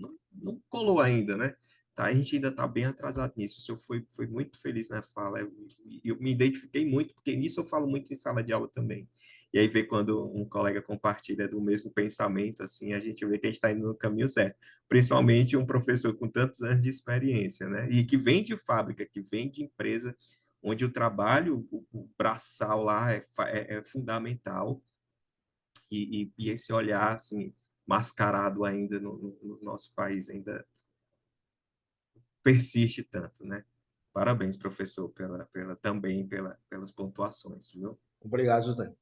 colou ainda, né? Tá? A gente ainda está bem atrasado nisso. O senhor foi muito feliz na fala. Eu me identifiquei muito, porque nisso eu falo muito em sala de aula também. E aí vê quando um colega compartilha do mesmo pensamento, assim, a gente vê que a gente está indo no caminho certo. Principalmente um professor com tantos anos de experiência, né? E que vem de fábrica, que vem de empresa onde o trabalho, o braçal lá é fundamental, e esse olhar, assim, mascarado ainda no nosso país, ainda persiste tanto, né? Parabéns, professor, também pelas pontuações, viu? Obrigado, José.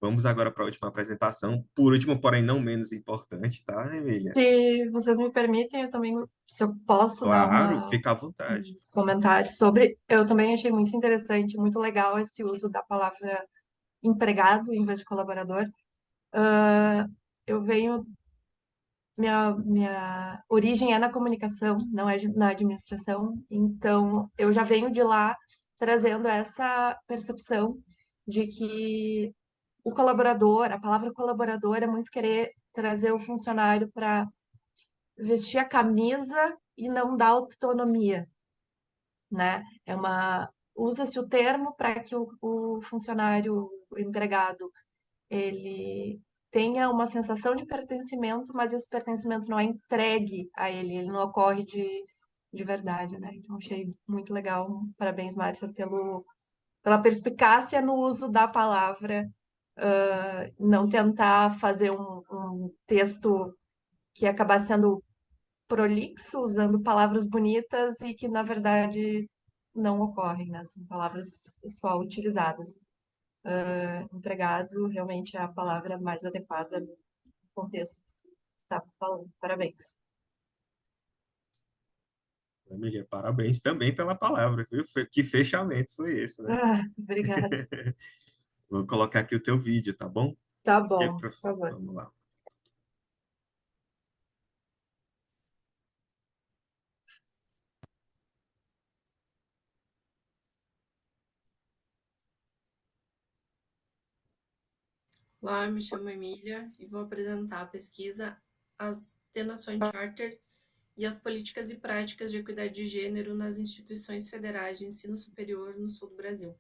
Vamos agora para a última apresentação, por último, porém não menos importante, tá, Emília? Se vocês me permitem, eu também, se eu posso dar Claro, fica à vontade. um comentário sobre. Eu também achei muito interessante, muito legal esse uso da palavra empregado em vez de colaborador. Eu venho. Minha origem é na comunicação, não é na administração, então eu já venho de lá trazendo essa percepção de que o colaborador, a palavra colaborador é muito querer trazer o funcionário para vestir a camisa e não dar autonomia, né? Usa-se o termo para que o funcionário, o empregado, ele tenha uma sensação de pertencimento, mas esse pertencimento não é entregue a ele, ele não ocorre de verdade, né? Então achei muito legal. Parabéns, Márcia, pela perspicácia no uso da palavra, não tentar fazer um texto que acabar sendo prolixo, usando palavras bonitas e que, na verdade, não ocorrem, né? São palavras só utilizadas. Empregado realmente é a palavra mais adequada no contexto que tu estava falando. Parabéns. Emília, parabéns também pela palavra, viu? Que fechamento foi esse, né? Obrigada. Vou colocar aqui o teu vídeo, tá bom? Tá Ok, bom, por professor? favor. Vamos lá. Olá, me chamo Emília e vou apresentar a pesquisa As Tenações Charter e as políticas e práticas de equidade de gênero nas instituições federais de ensino superior no sul do Brasil.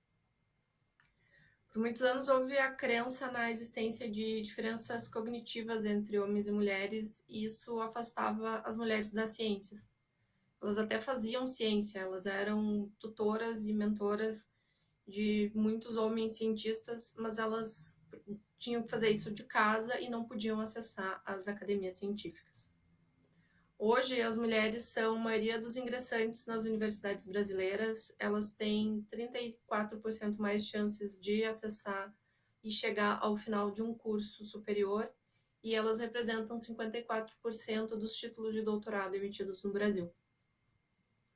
Por muitos anos houve a crença na existência de diferenças cognitivas entre homens e mulheres, e isso afastava as mulheres das ciências. Elas até faziam ciência, elas eram tutoras e mentoras de muitos homens cientistas, mas elas tinham que fazer isso de casa e não podiam acessar as academias científicas. Hoje, as mulheres são a maioria dos ingressantes nas universidades brasileiras. Elas têm 34% mais chances de acessar e chegar ao final de um curso superior, e elas representam 54% dos títulos de doutorado emitidos no Brasil.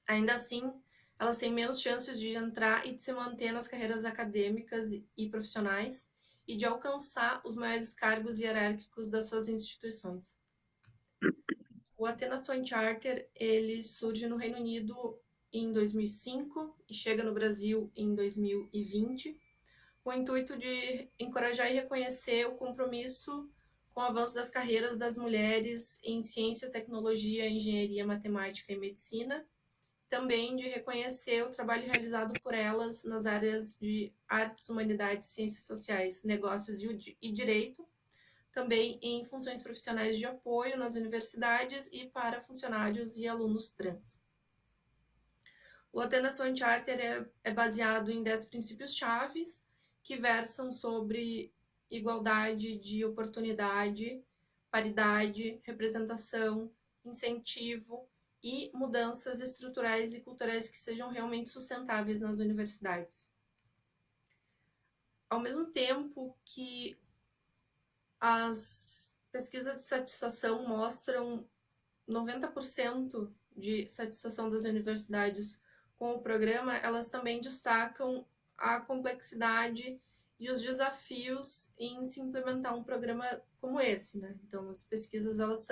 Ainda assim, elas têm menos chances de entrar e de se manter nas carreiras acadêmicas e profissionais e de alcançar os maiores cargos hierárquicos das suas instituições. O Athena Swan Charter, ele surge no Reino Unido em 2005 e chega no Brasil em 2020, com o intuito de encorajar e reconhecer o compromisso com o avanço das carreiras das mulheres em ciência, tecnologia, engenharia, matemática e medicina, também de reconhecer o trabalho realizado por elas nas áreas de artes, humanidades, ciências sociais, negócios e direito, também em funções profissionais de apoio nas universidades e para funcionários e alunos trans. O Athena Swan Charter é baseado em 10 princípios chaves que versam sobre igualdade de oportunidade, paridade, representação, incentivo e mudanças estruturais e culturais que sejam realmente sustentáveis nas universidades. Ao mesmo tempo que as pesquisas de satisfação mostram 90% de satisfação das universidades com o programa, elas também destacam a complexidade e os desafios em se implementar um programa como esse, né? Então, as pesquisas, elas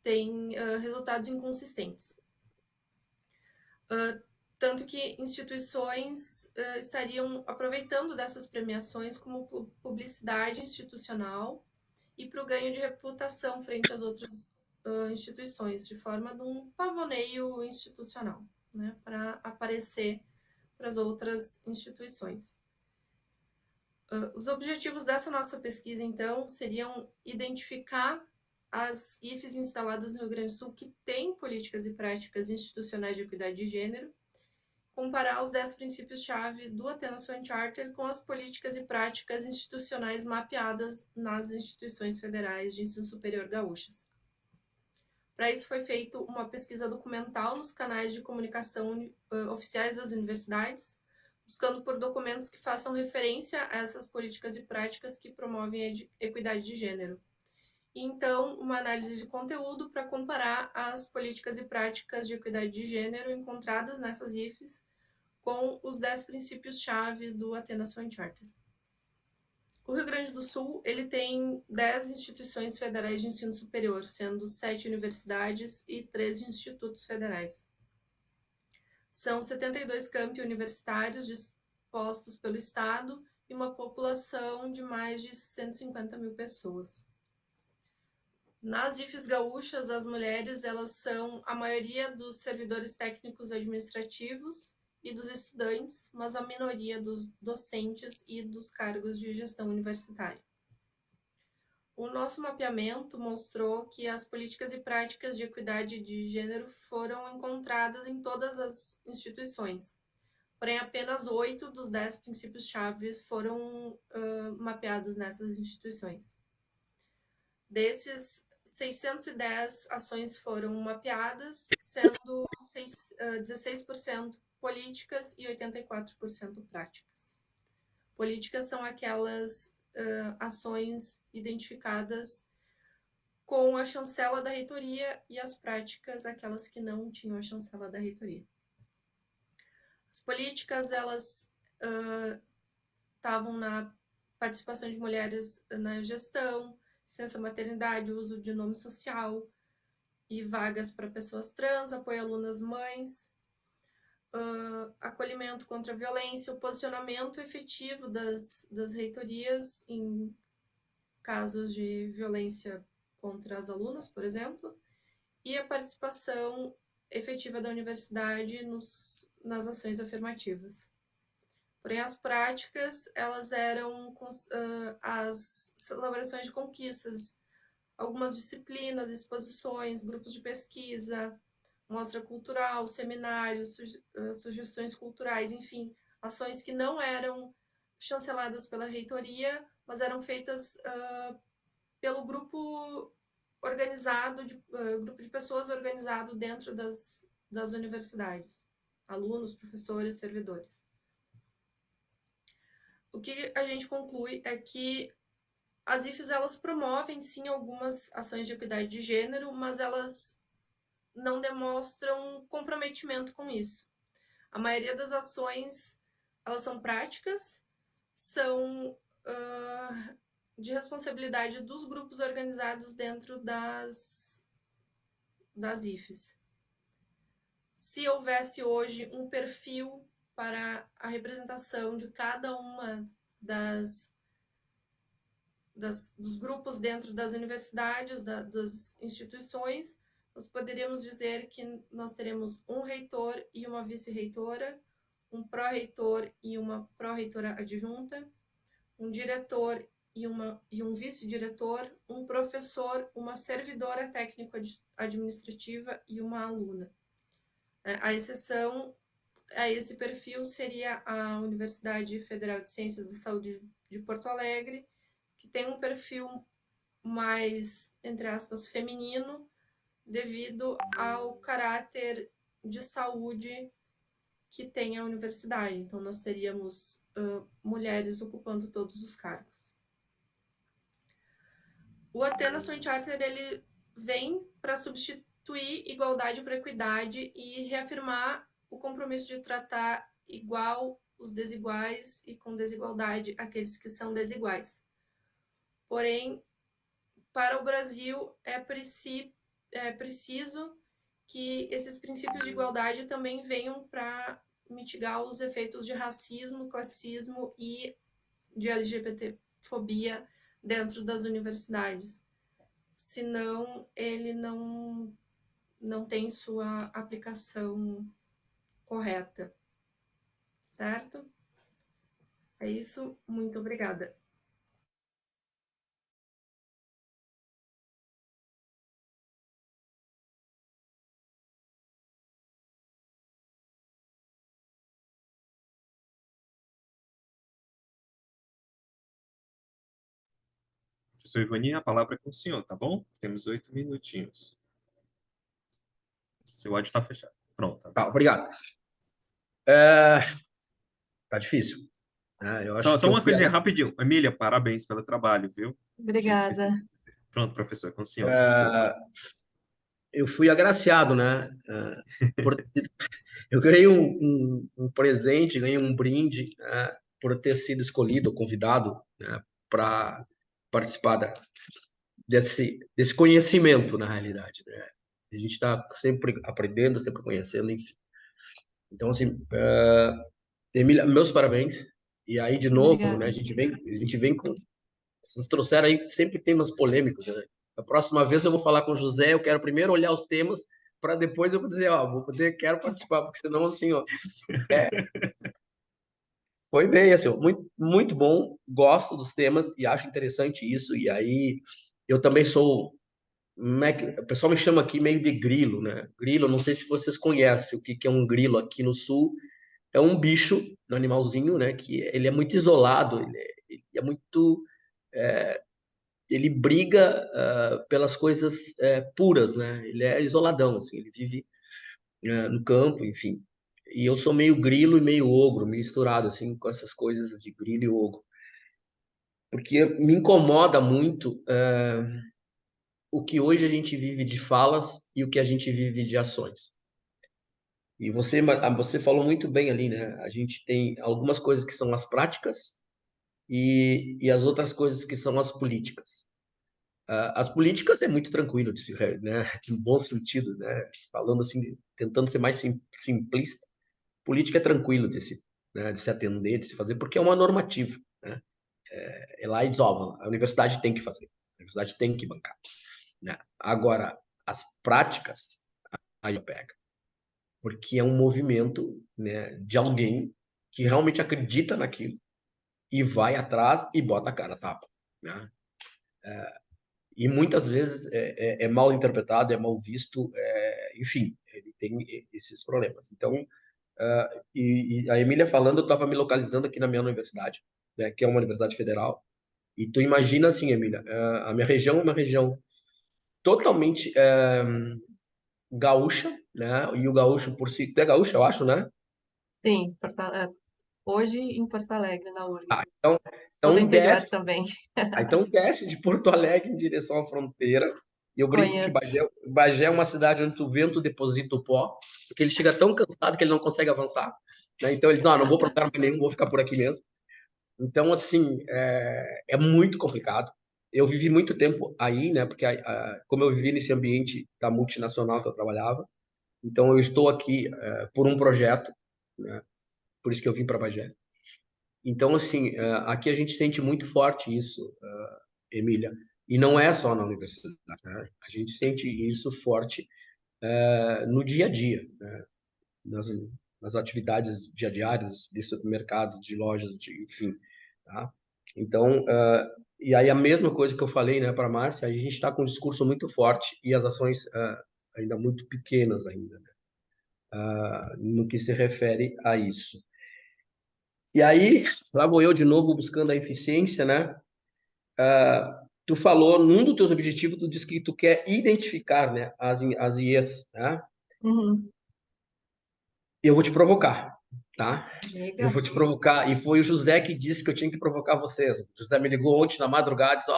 têm resultados inconsistentes. Tanto que instituições estariam aproveitando dessas premiações como publicidade institucional e para o ganho de reputação frente às outras instituições, de forma de um pavoneio institucional, né, para aparecer para as outras instituições. Os objetivos dessa nossa pesquisa, então, seriam identificar as IFES instaladas no Rio Grande do Sul que têm políticas e práticas institucionais de equidade de gênero, comparar os 10 princípios-chave do Athena Swan Charter com as políticas e práticas institucionais mapeadas nas instituições federais de ensino superior gaúchas. Para isso foi feita uma pesquisa documental nos canais de comunicação oficiais das universidades, buscando por documentos que façam referência a essas políticas e práticas que promovem a equidade de gênero. E, então, uma análise de conteúdo para comparar as políticas e práticas de equidade de gênero encontradas nessas IFES com os 10 princípios-chave do Athena Swan Charter. O Rio Grande do Sul, ele tem 10 instituições federais de ensino superior, sendo 7 universidades e 13 institutos federais. São 72 campi universitários dispostos pelo Estado e uma população de mais de 150 mil pessoas. Nas IFES gaúchas, as mulheres, elas são a maioria dos servidores técnicos administrativos e dos estudantes, mas a minoria dos docentes e dos cargos de gestão universitária. O nosso mapeamento mostrou que as políticas e práticas de equidade de gênero foram encontradas em todas as instituições, porém apenas 8 dos 10 princípios-chave foram mapeados nessas instituições. Desses, 610 ações foram mapeadas, sendo 16% políticas e 84% práticas. Políticas são aquelas ações identificadas com a chancela da reitoria e as práticas, aquelas que não tinham a chancela da reitoria. As políticas, elas estavam na participação de mulheres na gestão, licença maternidade, uso de nome social e vagas para pessoas trans, apoio a alunas mães, acolhimento contra a violência, o posicionamento efetivo das reitorias em casos de violência contra as alunas, por exemplo, e a participação efetiva da universidade nas ações afirmativas. Porém, as práticas, elas eram as celebrações de conquistas, algumas disciplinas, exposições, grupos de pesquisa, mostra cultural, seminários, sugestões culturais, enfim, ações que não eram chanceladas pela reitoria, mas eram feitas pelo grupo organizado, grupo de pessoas organizado dentro das universidades, alunos, professores, servidores. O que a gente conclui é que as IFES, elas promovem, sim, algumas ações de equidade de gênero, mas elas não demonstram comprometimento com isso. A maioria das ações, elas são práticas, são de responsabilidade dos grupos organizados dentro das IFES. Se houvesse hoje um perfil para a representação de cada uma dos grupos dentro das universidades, das instituições, nós poderíamos dizer que nós teremos um reitor e uma vice-reitora, um pró-reitor e uma pró-reitora adjunta, um diretor e um vice-diretor, um professor, uma servidora técnico-administrativa e uma aluna. A exceção a esse perfil seria a Universidade Federal de Ciências da Saúde de Porto Alegre, que tem um perfil mais, entre aspas, feminino, devido ao caráter de saúde que tem a universidade. Então, nós teríamos mulheres ocupando todos os cargos. O Athena Student Charter, ele vem para substituir igualdade por equidade e reafirmar o compromisso de tratar igual os desiguais e com desigualdade aqueles que são desiguais. Porém, para o Brasil, é preciso que esses princípios de igualdade também venham para mitigar os efeitos de racismo, classismo e de LGBTfobia dentro das universidades. Senão, ele não tem sua aplicação correta. Certo? É isso. Muito obrigada. Professor Ivani, a palavra é com o senhor, tá bom? Temos 8 minutinhos. Seu áudio está fechado. Pronto. Tá, obrigado. Tá difícil. Eu acho Só que uma coisinha rapidinho. Emília, parabéns pelo trabalho, viu? Obrigada. Pronto, professor, com o senhor, desculpa. Eu fui agraciado, né? Eu ganhei um presente, ganhei um brinde, né, por ter sido escolhido, convidado, né, para participar desse conhecimento, na realidade, né? A gente está sempre aprendendo, sempre conhecendo, enfim. Então, assim, Emília, meus parabéns. E aí, de novo, Obrigada. né, a gente vem com... Vocês trouxeram aí sempre temas polêmicos, né? A próxima vez eu vou falar com o José, eu quero primeiro olhar os temas, para depois eu vou dizer, quero participar, porque senão, assim, foi bem, assim, muito, muito bom, gosto dos temas e acho interessante isso, e aí eu também sou, o pessoal me chama aqui meio de grilo, né? Grilo, não sei se vocês conhecem o que é um grilo aqui no sul, é um bicho, um animalzinho, né, que ele é muito isolado, ele é muito... ele briga pelas coisas puras, né? Ele é isoladão, assim, ele vive no campo, enfim. E eu sou meio grilo e meio ogro, misturado, assim, com essas coisas de grilo e ogro. Porque me incomoda muito o que hoje a gente vive de falas e o que a gente vive de ações. E você falou muito bem ali, né? A gente tem algumas coisas que são as práticas e as outras coisas que são as políticas. As políticas é muito tranquilo de se, né, no bom sentido, né, falando assim, tentando ser mais simplista. Política é tranquilo né, de se atender, de se fazer, porque é uma normativa, né? É lá e desova, a universidade tem que fazer, a universidade tem que bancar, né? Agora, as práticas, aí pega, porque é um movimento, né, de alguém que realmente acredita naquilo e vai atrás e bota a cara a tapa, né? E muitas vezes é mal interpretado, é mal visto, enfim, ele tem esses problemas. Então, E a Emília falando, eu estava me localizando aqui na minha universidade, né, que é uma universidade federal. E tu imagina assim, Emília, a minha região é uma região totalmente gaúcha, né? E o gaúcho por si, tu é gaúcho, eu acho, né? Sim, hoje em Porto Alegre, na URGS, Então, mas sou do então interior desce, também. então desce de Porto Alegre em direção à fronteira. E eu brinco que Conheço. Bagé é uma cidade onde o vento deposita o pó, porque ele chega tão cansado que ele não consegue avançar, né? Então ele diz, não vou para lugar nenhum, vou ficar por aqui mesmo. Então, assim, é muito complicado. Eu vivi muito tempo aí, né? Porque como eu vivi nesse ambiente da multinacional que eu trabalhava, então eu estou aqui por um projeto, né? Por isso que eu vim para Bagé. Então, assim, aqui a gente sente muito forte isso, Emília. E não é só na universidade, né? A gente sente isso forte no dia a dia, né? Nas atividades diárias de supermercado, de lojas, enfim, tá? Então, e aí a mesma coisa que eu falei, né, para a Márcia, a gente está com um discurso muito forte e as ações ainda muito pequenas ainda, né, no que se refere a isso. E aí, lá vou eu de novo buscando a eficiência, né? Tu falou, num dos teus objetivos, tu disse que tu quer identificar, né, as IEs, né? Uhum. Eu vou te provocar, tá? Eu Diga. vou te provocar. E foi o José que disse que eu tinha que provocar vocês. O José me ligou ontem na madrugada e disse,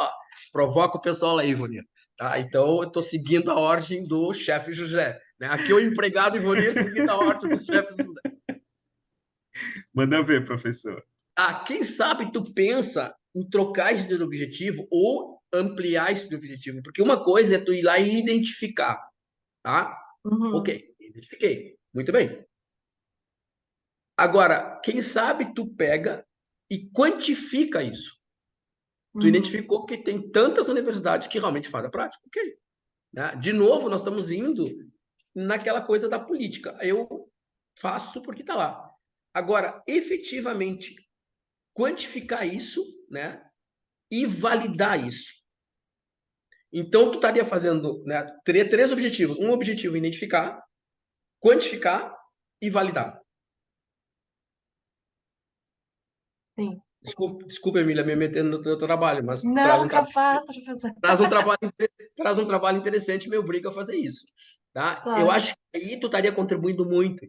provoca o pessoal aí, Ivonir. Tá? Então, eu estou seguindo a ordem do chefe José. Né? Aqui o empregado Ivonir seguindo a ordem do chefe José. Manda ver, professor. Quem sabe tu pensa em trocar esse teu objetivo ou ampliar esse teu objetivo. Porque uma coisa é tu ir lá e identificar, tá? Uhum. Ok, identifiquei. Muito bem. Agora, quem sabe tu pega e quantifica isso. Tu Uhum. identificou que tem tantas universidades que realmente fazem a prática. Ok. Né? De novo, nós estamos indo naquela coisa da política. Eu faço porque está lá. Agora, efetivamente, quantificar isso, né? E validar isso. Então, tu estaria fazendo, né? Teria 3 objetivos. Um objetivo, identificar, quantificar e validar. Sim. Desculpa, Emília, me metendo no teu trabalho, mas Não, capaz, professor. traz um trabalho interessante e me obriga a fazer isso, tá? Eu Claro. acho que aí tu estaria contribuindo muito,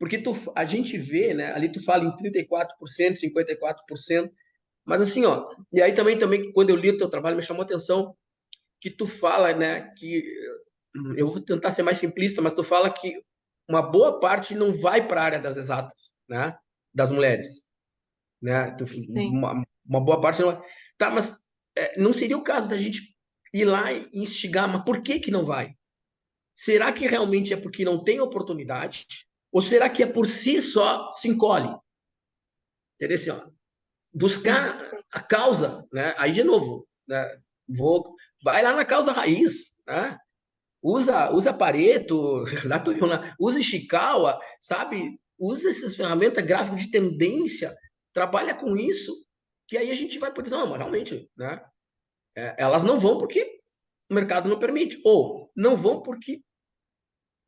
porque a gente vê, né, ali tu fala em 34%, 54%, mas assim, ó, e aí também quando eu li o teu trabalho me chamou a atenção que tu fala, né, que eu vou tentar ser mais simplista, mas tu fala que uma boa parte não vai para a área das exatas, né, das mulheres, né? Sim. Uma boa parte não. Tá, mas não seria o caso da gente ir lá e instigar, mas por que que não vai? Será que realmente é porque não tem oportunidade? Ou será que é por si só se encolhe? Entendeu? Assim, ó, buscar a causa, né? Aí de novo, né? Vai lá na causa raiz, né? Usa Pareto, usa Ishikawa, sabe? Usa essas ferramentas gráficas de tendência, trabalha com isso, que aí a gente vai poder dizer, não, mas realmente, né? Elas não vão porque o mercado não permite, ou não vão porque,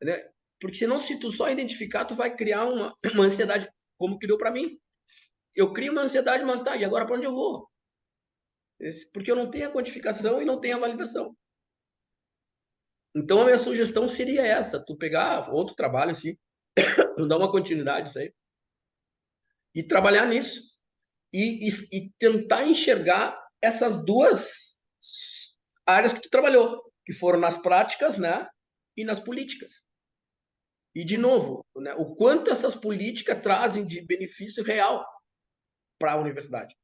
né? Porque senão, se tu só identificar, tu vai criar uma ansiedade, como criou para mim. Eu crio uma ansiedade, mas tá, e agora para onde eu vou? Porque eu não tenho a quantificação e não tenho a validação. Então, a minha sugestão seria essa, tu pegar outro trabalho, assim, dar uma continuidade isso aí, e trabalhar nisso. E tentar enxergar essas 2 áreas que tu trabalhou, que foram nas práticas, né, e nas políticas. E, de novo, né, o quanto essas políticas trazem de benefício real para a universidade.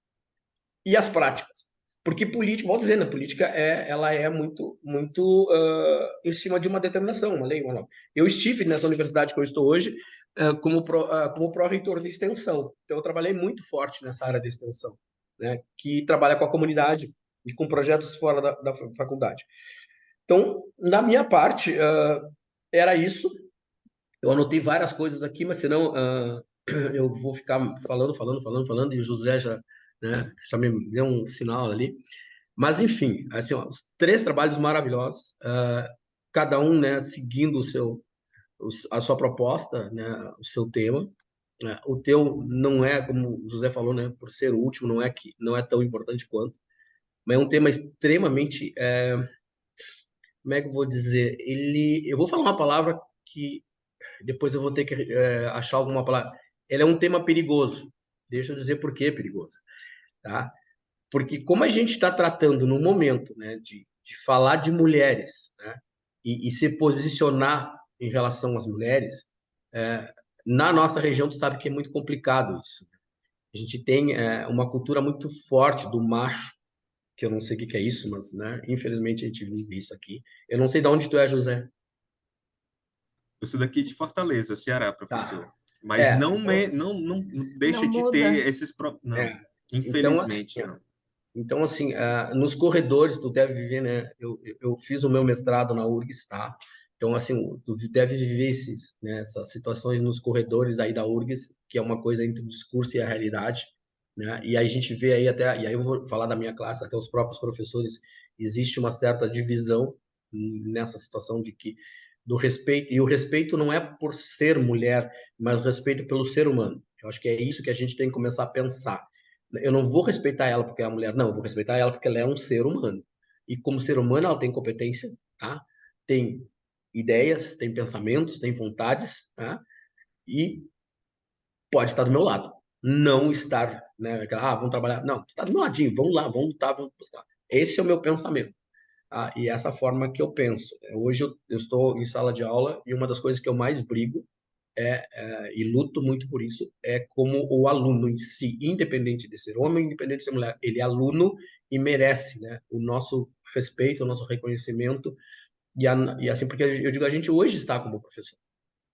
E as práticas. Porque política, vou dizer, né, política ela é muito, muito em cima de uma determinação, uma lei, uma norma. Eu estive nessa universidade que eu estou hoje como pró-reitor de extensão. Então, eu trabalhei muito forte nessa área de extensão, né, que trabalha com a comunidade e com projetos fora da faculdade. Então, na minha parte, era isso. Eu anotei várias coisas aqui, mas senão eu vou ficar falando, e o José já me deu um sinal ali. Mas, enfim, assim, ó, os 3 trabalhos maravilhosos, cada um, né, seguindo a sua proposta, né, o seu tema. Né? O teu não é, como o José falou, né, por ser o último, não é tão importante quanto, mas é um tema extremamente, como é que eu vou dizer? Eu vou falar uma palavra que depois eu vou ter que achar alguma palavra. Ele é um tema perigoso. Deixa eu dizer por que é perigoso, tá? Porque como a gente está tratando no momento, né, de falar de mulheres, né, e se posicionar em relação às mulheres, na nossa região, tu sabe que é muito complicado isso. A gente tem uma cultura muito forte do macho, que eu não sei o que que é isso, mas, né, infelizmente a gente vive isso aqui. Eu não sei de onde tu é, José. Eu sou daqui de Fortaleza, Ceará, professor. Tá. Mas não, Então, não Não deixa de muda. ter esses... é, Não, então, assim, infelizmente, não. Então, assim, nos corredores, tu deve viver, né? Eu fiz o meu mestrado na URGS, tá? Então, assim, tu deve viver né, essas situações nos corredores aí da URGS, que é uma coisa entre o discurso e a realidade, né? E aí a gente vê aí até, e aí eu vou falar da minha classe, até os próprios professores, existe uma certa divisão nessa situação de que do respeito, e o respeito não é por ser mulher, mas o respeito pelo ser humano. Eu acho que é isso que a gente tem que começar a pensar. Eu não vou respeitar ela porque é uma mulher, não, eu vou respeitar ela porque ela é um ser humano. E como ser humano, ela tem competência, tá? Tem ideias, tem pensamentos, tem vontades, tá? E pode estar do meu lado. Não estar, né? Vamos trabalhar. Não, está do meu ladinho, vamos lá, vamos lutar, vamos buscar. Esse é o meu pensamento. Tá? E essa forma que eu penso. Hoje eu estou em sala de aula e uma das coisas que eu mais brigo e luto muito por isso, é como o aluno em si, independente de ser homem, independente de ser mulher, ele é aluno e merece, né, o nosso respeito, o nosso reconhecimento, e assim, porque eu digo, a gente hoje está como professor,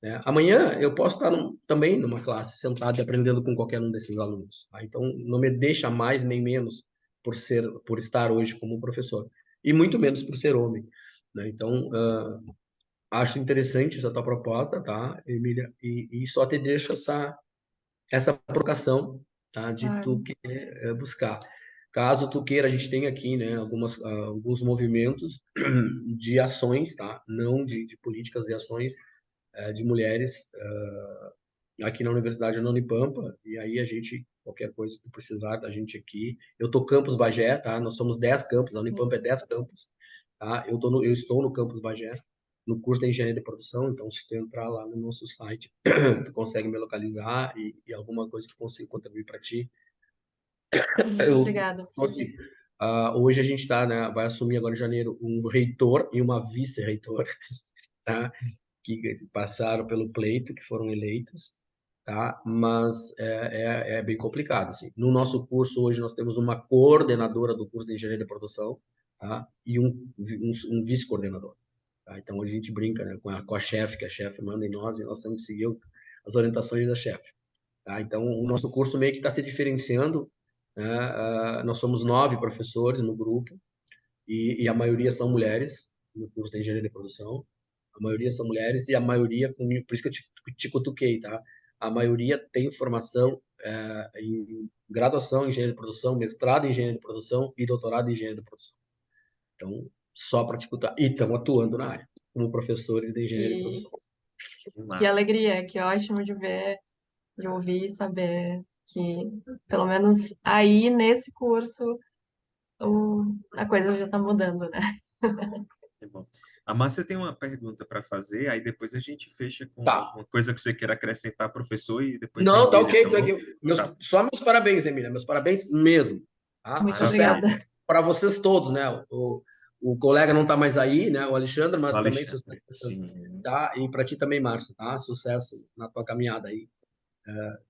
né? Amanhã eu posso estar também numa classe, sentado e aprendendo com qualquer um desses alunos, tá? Então, não me deixa mais nem menos por estar hoje como professor, e muito menos por ser homem, né? Então, acho interessante essa tua proposta, tá, Emília? E só te deixo essa provocação, tá, de Ah, tu querer buscar. Caso tu queira, a gente tem aqui, né, alguns movimentos de ações, tá? Não de políticas e ações de mulheres aqui na Universidade da Unipampa, e aí qualquer coisa que tu precisar da gente aqui. Eu tô campus Bagé, tá? Nós somos 10 campos, a Unipampa é 10 campos, tá? Eu estou no campus Bagé, no curso de Engenharia de Produção, então se tu entrar lá no nosso site, tu consegue me localizar e alguma coisa que eu consiga contribuir para ti. muito obrigada. Então, assim, hoje a gente está, né, vai assumir agora em janeiro um reitor e uma vice-reitor, tá? Que passaram pelo pleito, que foram eleitos, tá? Mas é bem complicado, assim. No nosso curso hoje nós temos uma coordenadora do curso de Engenharia de Produção, tá? E um vice-coordenador, tá? Então hoje a gente brinca, né, com a chefe, que a chefe manda em nós e nós temos que seguir as orientações da chefe, tá? Então o nosso curso meio que está se diferenciando, né? Nós somos 9 professores no grupo e a maioria são mulheres no curso de Engenharia de Produção. A maioria são mulheres e a maioria, por isso que eu te cutuquei, tá? A maioria tem formação em graduação em engenharia de produção, mestrado em engenharia de produção e doutorado em engenharia de produção. Então, só para te cutucar. E estão atuando na área, como professores de engenharia de Que, produção. Que que massa. alegria, que ótimo de ver, de ouvir e saber que, pelo menos aí nesse curso, a coisa já está mudando, né? Que bom. A Márcia tem uma pergunta para fazer, aí depois a gente fecha com Tá. alguma coisa que você queira acrescentar, professor, e depois a Não, tá Emília, ok. tá bom? Tá, Só meus parabéns, Emília. Meus parabéns mesmo. Tá? Muito Sucesso maravilha. obrigada. para vocês todos, né? O colega não está mais aí, né? O Alexandre, O mas também sucesso. Alexandre, sim. Tá? E para ti também, Márcio, tá? Sucesso na tua caminhada aí.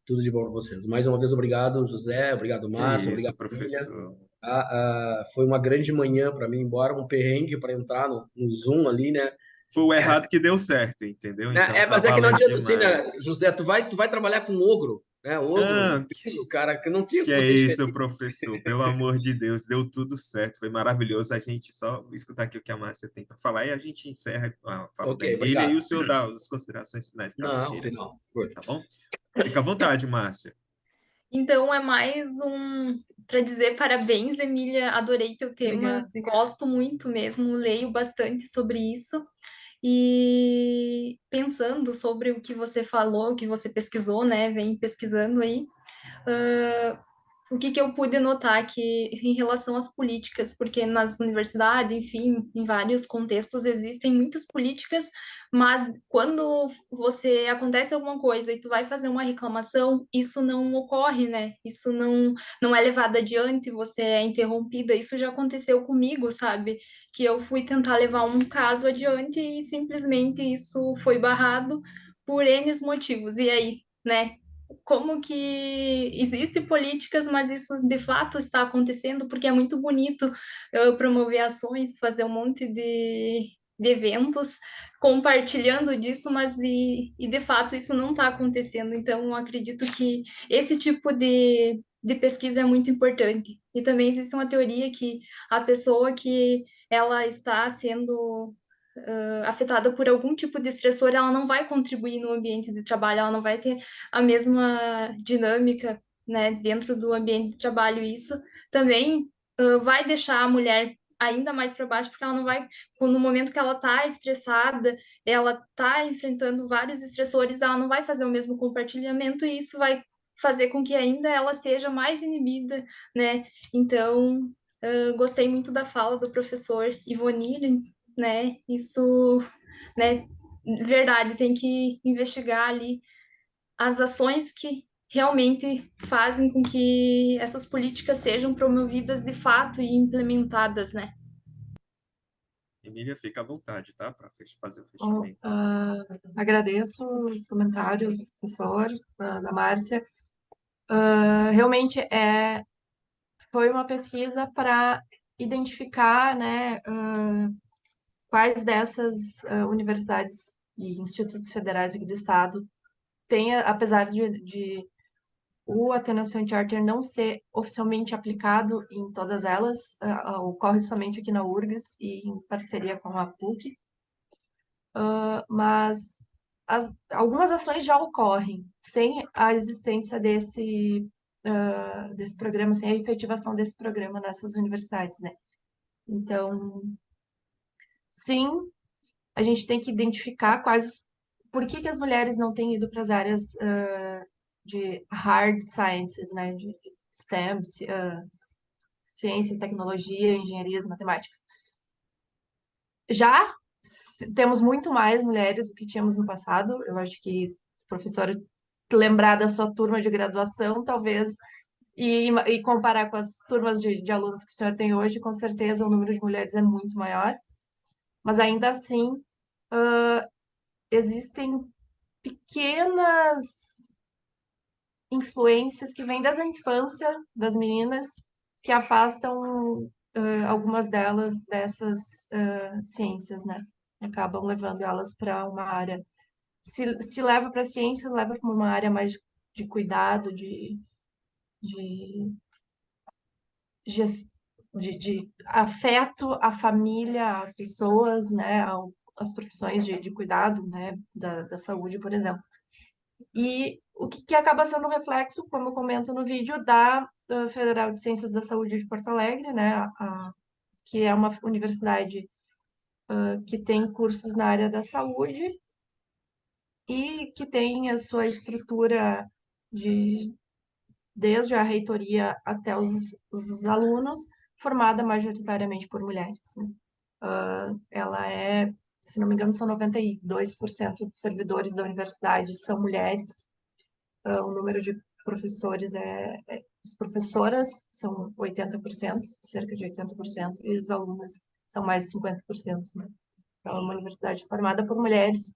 Tudo de bom para vocês. Mais uma vez, obrigado, José. Obrigado, Que Márcio. isso, Obrigado, Emília. professor. Foi uma grande manhã para mim, embora um perrengue para entrar no Zoom ali, né? Foi o errado que deu certo, entendeu? Então tá Mas é que não valendo adianta assim, né, demais. José? Tu vai trabalhar com ogro, né? Ogro, Ah, o cara, que não tinha que como é ser isso, diferente. professor? Pelo amor de Deus, deu tudo certo, foi maravilhoso. A gente só escutar aqui o que a Márcia tem para falar e a gente encerra a fala Ok, da Emília e obrigado. o senhor dá as considerações finais, caso Não, queira, final. Good. tá bom? Fica à vontade, Márcia. Então, é mais para dizer parabéns, Emília. Adorei teu tema, Obrigada. gosto muito mesmo, leio bastante sobre isso. E pensando sobre o que você falou, o que você pesquisou, né, vem pesquisando aí, o que eu pude notar que em relação às políticas, porque nas universidades, enfim, em vários contextos existem muitas políticas, mas quando você acontece alguma coisa e tu vai fazer uma reclamação, isso não ocorre, né? Isso não é levado adiante, você é interrompida. Isso já aconteceu comigo, sabe? Que eu fui tentar levar um caso adiante e simplesmente isso foi barrado por N motivos. E aí, né? Como que existem políticas, mas isso de fato está acontecendo, porque é muito bonito promover ações, fazer um monte de eventos compartilhando disso, mas e de fato isso não está acontecendo. Então, eu acredito que esse tipo de pesquisa é muito importante. E também existe uma teoria que a pessoa que ela está sendo afetada por algum tipo de estressor, ela não vai contribuir no ambiente de trabalho, ela não vai ter a mesma dinâmica, né, dentro do ambiente de trabalho. Isso também vai deixar a mulher ainda mais para baixo, porque ela não vai, no momento que ela está estressada, ela está enfrentando vários estressores, ela não vai fazer o mesmo compartilhamento e isso vai fazer com que ainda ela seja mais inibida, né? Então, gostei muito da fala do professor Ivonile, né? Isso, né? Verdade, tem que investigar ali as ações que realmente fazem com que essas políticas sejam promovidas de fato e implementadas, né? Emília, fica à vontade, tá? Para fazer o Bom, fechamento. agradeço os comentários do professor, da Márcia. Realmente foi uma pesquisa para identificar, né, quais dessas universidades e institutos federais aqui do estado têm, apesar de o Attenuation Charter não ser oficialmente aplicado em todas elas, ocorre somente aqui na URGS e em parceria com a PUC, mas algumas ações já ocorrem sem a existência desse programa, sem a efetivação desse programa nessas universidades, né? Então, sim, a gente tem que identificar por que as mulheres não têm ido para as áreas de hard sciences, né? De STEM, ciência, tecnologia, engenharias, matemáticas. Já temos muito mais mulheres do que tínhamos no passado. Eu acho que, professora, lembrar da sua turma de graduação, talvez, e comparar com as turmas de alunos que o senhor tem hoje, com certeza o número de mulheres é muito maior. Mas ainda assim, existem pequenas influências que vêm desde a infância das meninas que afastam algumas delas dessas ciências, né? Acabam levando elas para uma área. Se leva para a ciência, leva para uma área mais de cuidado, de, de afeto à família, às pessoas, né? Às profissões de cuidado, né? Da saúde, por exemplo. E o que acaba sendo um reflexo, como eu comento no vídeo, da Federal de Ciências da Saúde de Porto Alegre, né, que é uma universidade que tem cursos na área da saúde e que tem a sua estrutura desde a reitoria até os alunos, formada majoritariamente por mulheres, né? Ela se não me engano, são 92% dos servidores da universidade são mulheres. O número de professores as professoras são 80%, cerca de 80%, e as alunas são mais de 50%, né? Então, é uma universidade formada por mulheres.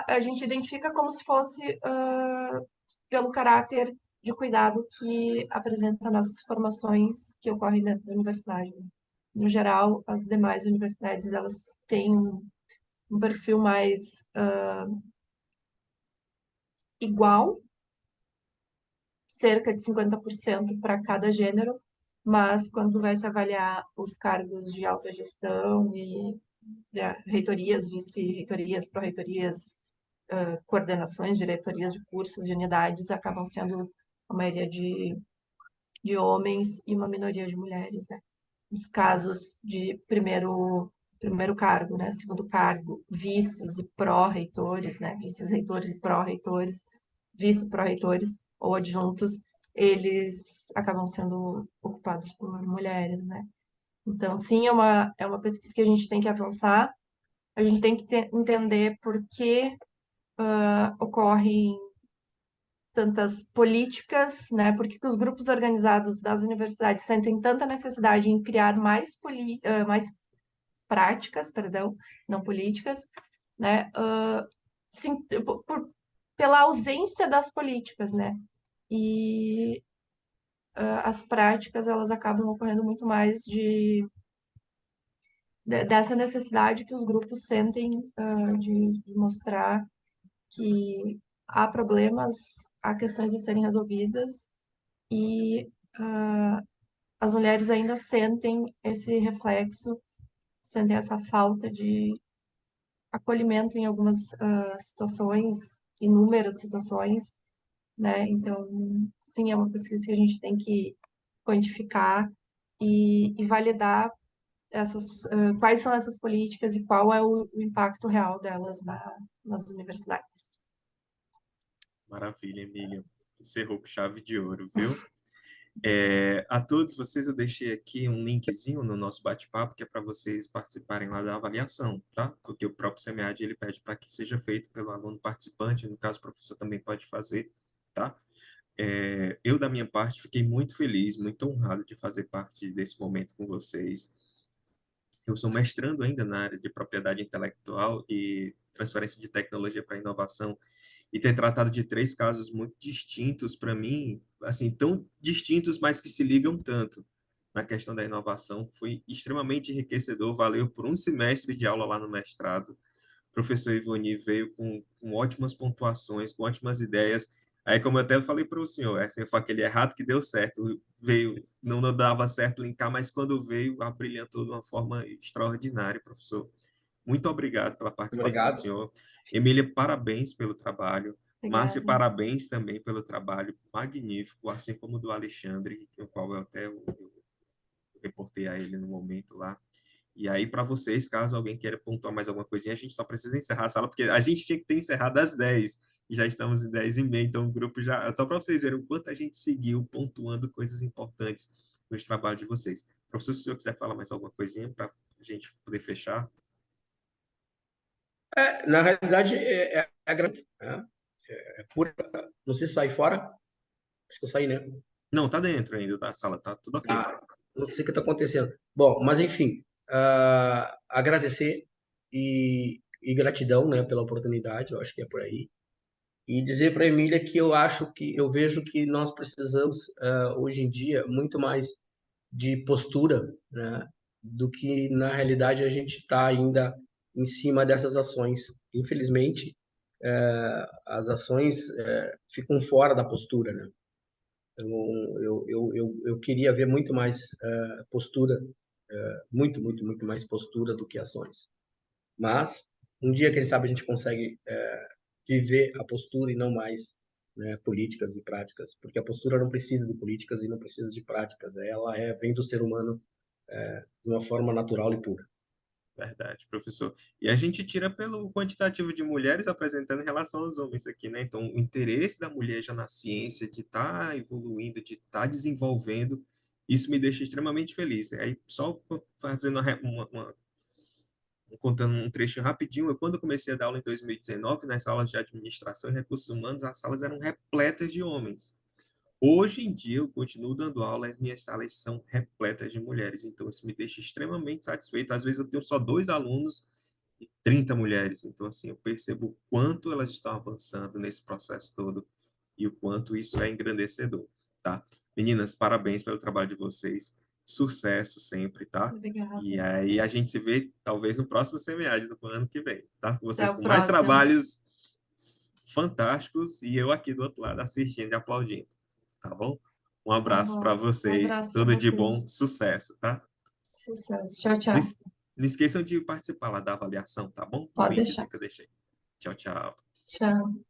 A gente identifica como se fosse pelo caráter de cuidado que apresenta nas formações que ocorrem dentro da universidade, né? No geral, as demais universidades, elas têm um perfil mais igual, cerca de 50% para cada gênero, mas quando vai se avaliar os cargos de alta gestão e reitorias, vice-reitorias, pró-reitorias, coordenações, diretorias de cursos, de unidades, acabam sendo a maioria de homens e uma minoria de mulheres, né? Os casos de primeiro primeiro cargo, né? Segundo cargo, vices e pró-reitores, né? Vices-reitores e pró-reitores, vice-pró-reitores ou adjuntos, eles acabam sendo ocupados por mulheres, né? Então, sim, é uma pesquisa que a gente tem que avançar, a gente tem que entender por que ocorrem tantas políticas, né? Por que que os grupos organizados das universidades sentem tanta necessidade em criar mais práticas, perdão, não políticas, né? Sim, pela ausência das políticas, né? E as práticas, elas acabam ocorrendo muito mais dessa necessidade que os grupos sentem de mostrar que há problemas, há questões a serem resolvidas e as mulheres ainda sentem esse reflexo, sentem essa falta de acolhimento em algumas situações, inúmeras situações, né? Então, sim, é uma pesquisa que a gente tem que quantificar e validar quais são essas políticas e qual é o impacto real delas nas universidades. Maravilha, Emília. Encerrou com chave de ouro, viu? A todos vocês eu deixei aqui um linkzinho no nosso bate-papo que é para vocês participarem lá da avaliação, tá? Porque o próprio SEMEAD ele pede para que seja feito pelo aluno participante, no caso o professor também pode fazer, tá? Eu, da minha parte, fiquei muito feliz, muito honrado de fazer parte desse momento com vocês. Eu sou mestrando ainda na área de propriedade intelectual e transferência de tecnologia para inovação e ter tratado de 3 casos muito distintos para mim, assim, tão distintos, mas que se ligam tanto na questão da inovação, foi extremamente enriquecedor, valeu por um semestre de aula lá no mestrado. O professor Ivoni veio com ótimas pontuações, com ótimas ideias. Aí, como eu até falei para o senhor, assim, foi aquele errado que deu certo, veio, não dava certo linkar, mas quando veio, abrilhantou de uma forma extraordinária, professor. Muito obrigado pela participação do Obrigado. senhor. Emília, parabéns pelo trabalho. Márcia, Obrigada. parabéns também pelo trabalho magnífico, assim como do Alexandre, o qual eu reportei a ele no momento lá. E aí, para vocês, caso alguém queira pontuar mais alguma coisinha, a gente só precisa encerrar a sala, porque a gente tinha que ter encerrado às 10, e já estamos em 10h30, então o grupo já... Só para vocês verem o quanto a gente seguiu pontuando coisas importantes nos trabalhos de vocês. Professor, se o senhor quiser falar mais alguma coisinha para a gente poder fechar. Na realidade, é grande, né? Pura. Não sei se sair fora. Acho que eu saí, né? Não, tá dentro ainda da sala, tá tudo ok. Não sei o que está acontecendo. Bom, mas enfim, agradecer e gratidão, né, pela oportunidade, eu acho que é por aí. E dizer para a Emília que eu vejo que nós precisamos, hoje em dia, muito mais de postura, né, do que, na realidade, a gente está ainda em cima dessas ações. Infelizmente, as ações ficam fora da postura, né? Então, eu queria ver muito mais postura, muito, muito, muito mais postura do que ações. Mas, um dia, quem sabe, a gente consegue viver a postura e não mais, né, políticas e práticas, porque a postura não precisa de políticas e não precisa de práticas, ela vem do ser humano de uma forma natural e pura. Verdade, professor. E a gente tira pelo quantitativo de mulheres apresentando em relação aos homens aqui, né? Então, o interesse da mulher já na ciência, de estar evoluindo, de estar desenvolvendo, isso me deixa extremamente feliz. Aí, só fazendo contando um trecho rapidinho, quando eu comecei a dar aula em 2019, nas aulas de administração e recursos humanos, as salas eram repletas de homens. Hoje em dia, eu continuo dando aula, as minhas salas são repletas de mulheres, então isso me deixa extremamente satisfeito. Às vezes eu tenho só 2 alunos e 30 mulheres, então assim, eu percebo o quanto elas estão avançando nesse processo todo e o quanto isso é engrandecedor, tá? Meninas, parabéns pelo trabalho de vocês, sucesso sempre, tá? Obrigada. E aí a gente se vê, talvez, no próximo SEMEAD do ano que vem, tá? Com vocês Até o com mais próximo. trabalhos fantásticos e eu aqui do outro lado assistindo e aplaudindo, tá bom? Um Tá abraço bom. para Um vocês, abraço para tudo de bom, vocês. sucesso, tá? Sucesso. Tchau, Não, tchau. não esqueçam de participar lá da avaliação, tá bom? O Pode linkzinho deixar. que eu deixei. Tchau, tchau. Tchau.